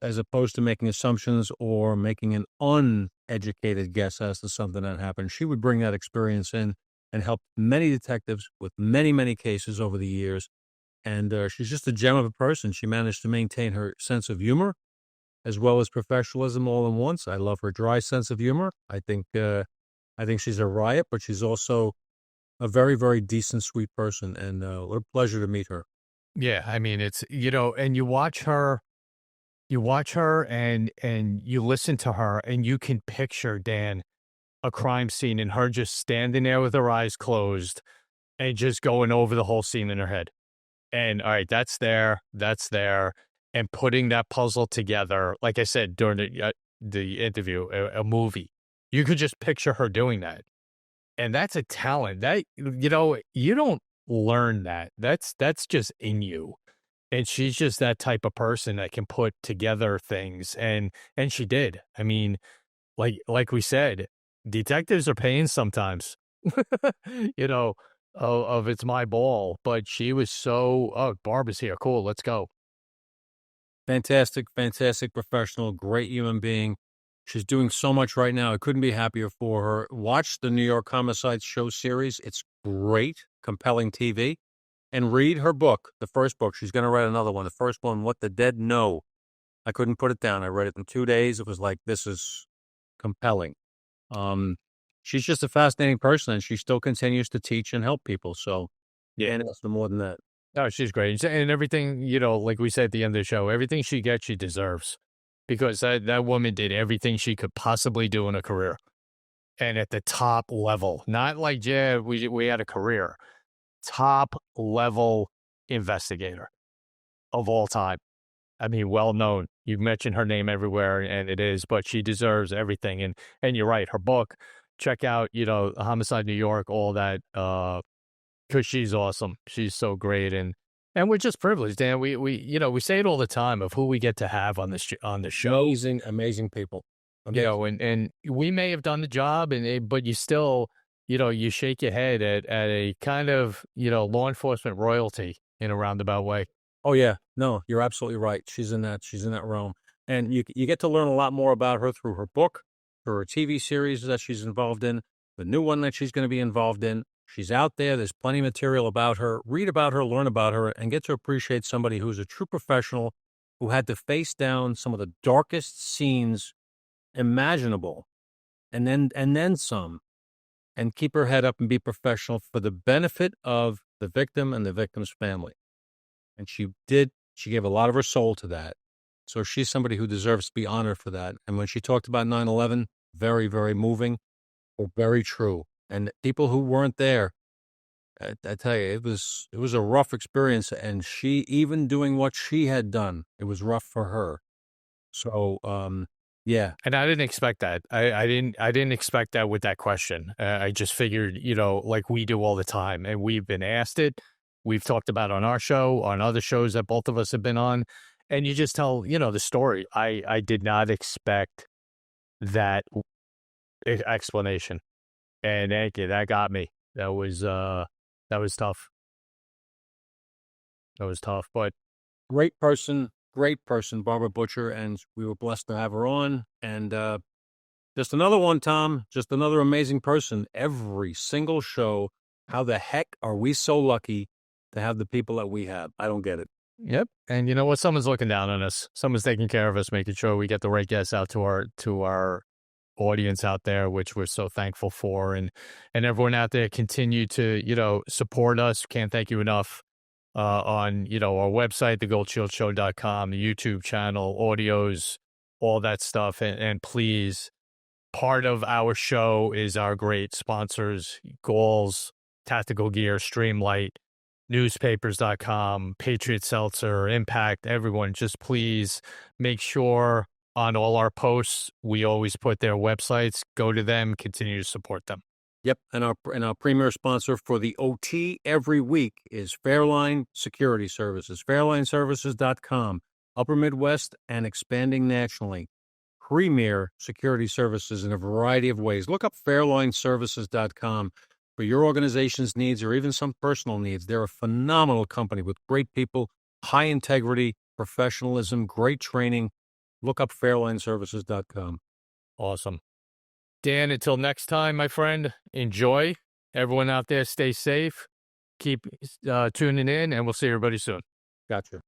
as opposed to making assumptions or making an uneducated guess as to something that happened. She would bring that experience in and help many detectives with many, many cases over the years. And she's just a gem of a person. She managed to maintain her sense of humor as well as professionalism all in once. I love her dry sense of humor. I think she's a riot, but she's also a very, very decent, sweet person. And what a pleasure to meet her. Yeah, I mean, it's, and you watch her and you listen to her, and you can picture, Dan, a crime scene and her just standing there with her eyes closed and just going over the whole scene in her head. And all right, that's there, and putting that puzzle together. Like I said during the interview, a movie, you could just picture her doing that, and that's a talent that you don't learn that. That's just in you, and she's just that type of person that can put together things, and she did. I mean, like we said, detectives are paying sometimes, of it's my ball, but she was Barbara's here. Cool. Let's go. Fantastic professional, great human being. She's doing so much right now. I couldn't be happier for her. Watch the New York Homicides show series. It's great, compelling TV. And read her book, the first book. She's going to write another one. The first one, What the Dead Know. I couldn't put it down. I read it in 2 days. It was like, this is compelling. She's just a fascinating person, and she still continues to teach and help people. So, yeah, and it's more than that. Oh, she's great. And everything, like we said at the end of the show, everything she gets, she deserves. Because that woman did everything she could possibly do in a career. And at the top level. Not like, we had a career. Top level investigator of all time. I mean, well known. You've mentioned her name everywhere, and it is, but she deserves everything. And you're right, her book, check out, Homicide New York, all that, because she's awesome. She's so great, and we're just privileged, Dan. We say it all the time of who we get to have on the show. Amazing people. Amazing. And we may have done the job, but you still, you shake your head at a kind of, law enforcement royalty in a roundabout way. Oh yeah, no, you're absolutely right. She's in that realm, and you get to learn a lot more about her through her book, through her TV series that she's involved in, the new one that she's going to be involved in. She's out there. There's plenty of material about her. Read about her, learn about her, and get to appreciate somebody who's a true professional who had to face down some of the darkest scenes imaginable, and then some, and keep her head up and be professional for the benefit of the victim and the victim's family. And she gave a lot of her soul to that. So she's somebody who deserves to be honored for that. And when she talked about 9/11, very, very moving, or very true. And people who weren't there, I tell you, it was a rough experience. And she, even doing what she had done, it was rough for her. So, yeah. And I didn't expect that. I didn't expect that with that question. I just figured, like we do all the time, and we've been asked it. We've talked about it on our show, on other shows that both of us have been on. And you just tell, the story. I did not expect that explanation. And thank you. That got me. That was tough. That was tough. But Great person, Barbara Butcher, and we were blessed to have her on. And just another one, Tom, just another amazing person. Every single show, how the heck are we so lucky to have the people that we have? I don't get it. yep. And you know what? Someone's looking down on us. Someone's taking care of us, making sure we get the right guests out to our audience out there, which we're so thankful for. And everyone out there continue to, support us. Can't thank you enough. On, our website, thegoldshieldshow.com, the YouTube channel, audios, all that stuff. And please, part of our show is our great sponsors, Galls, Tactical Gear, Streamlight, newspapers.com, Patriot Seltzer, Impact, everyone. Just please make sure on all our posts, we always put their websites. Go to them, continue to support them. Yep, and our premier sponsor for the OT every week is Fairline Security Services, fairlineservices.com, Upper Midwest and expanding nationally. Premier security services in a variety of ways. Look up fairlineservices.com for your organization's needs or even some personal needs. They're a phenomenal company with great people, high integrity, professionalism, great training. Look up fairlineservices.com. Awesome. Dan, until next time, my friend, enjoy. Everyone out there, stay safe. Keep tuning in, and we'll see everybody soon. Gotcha.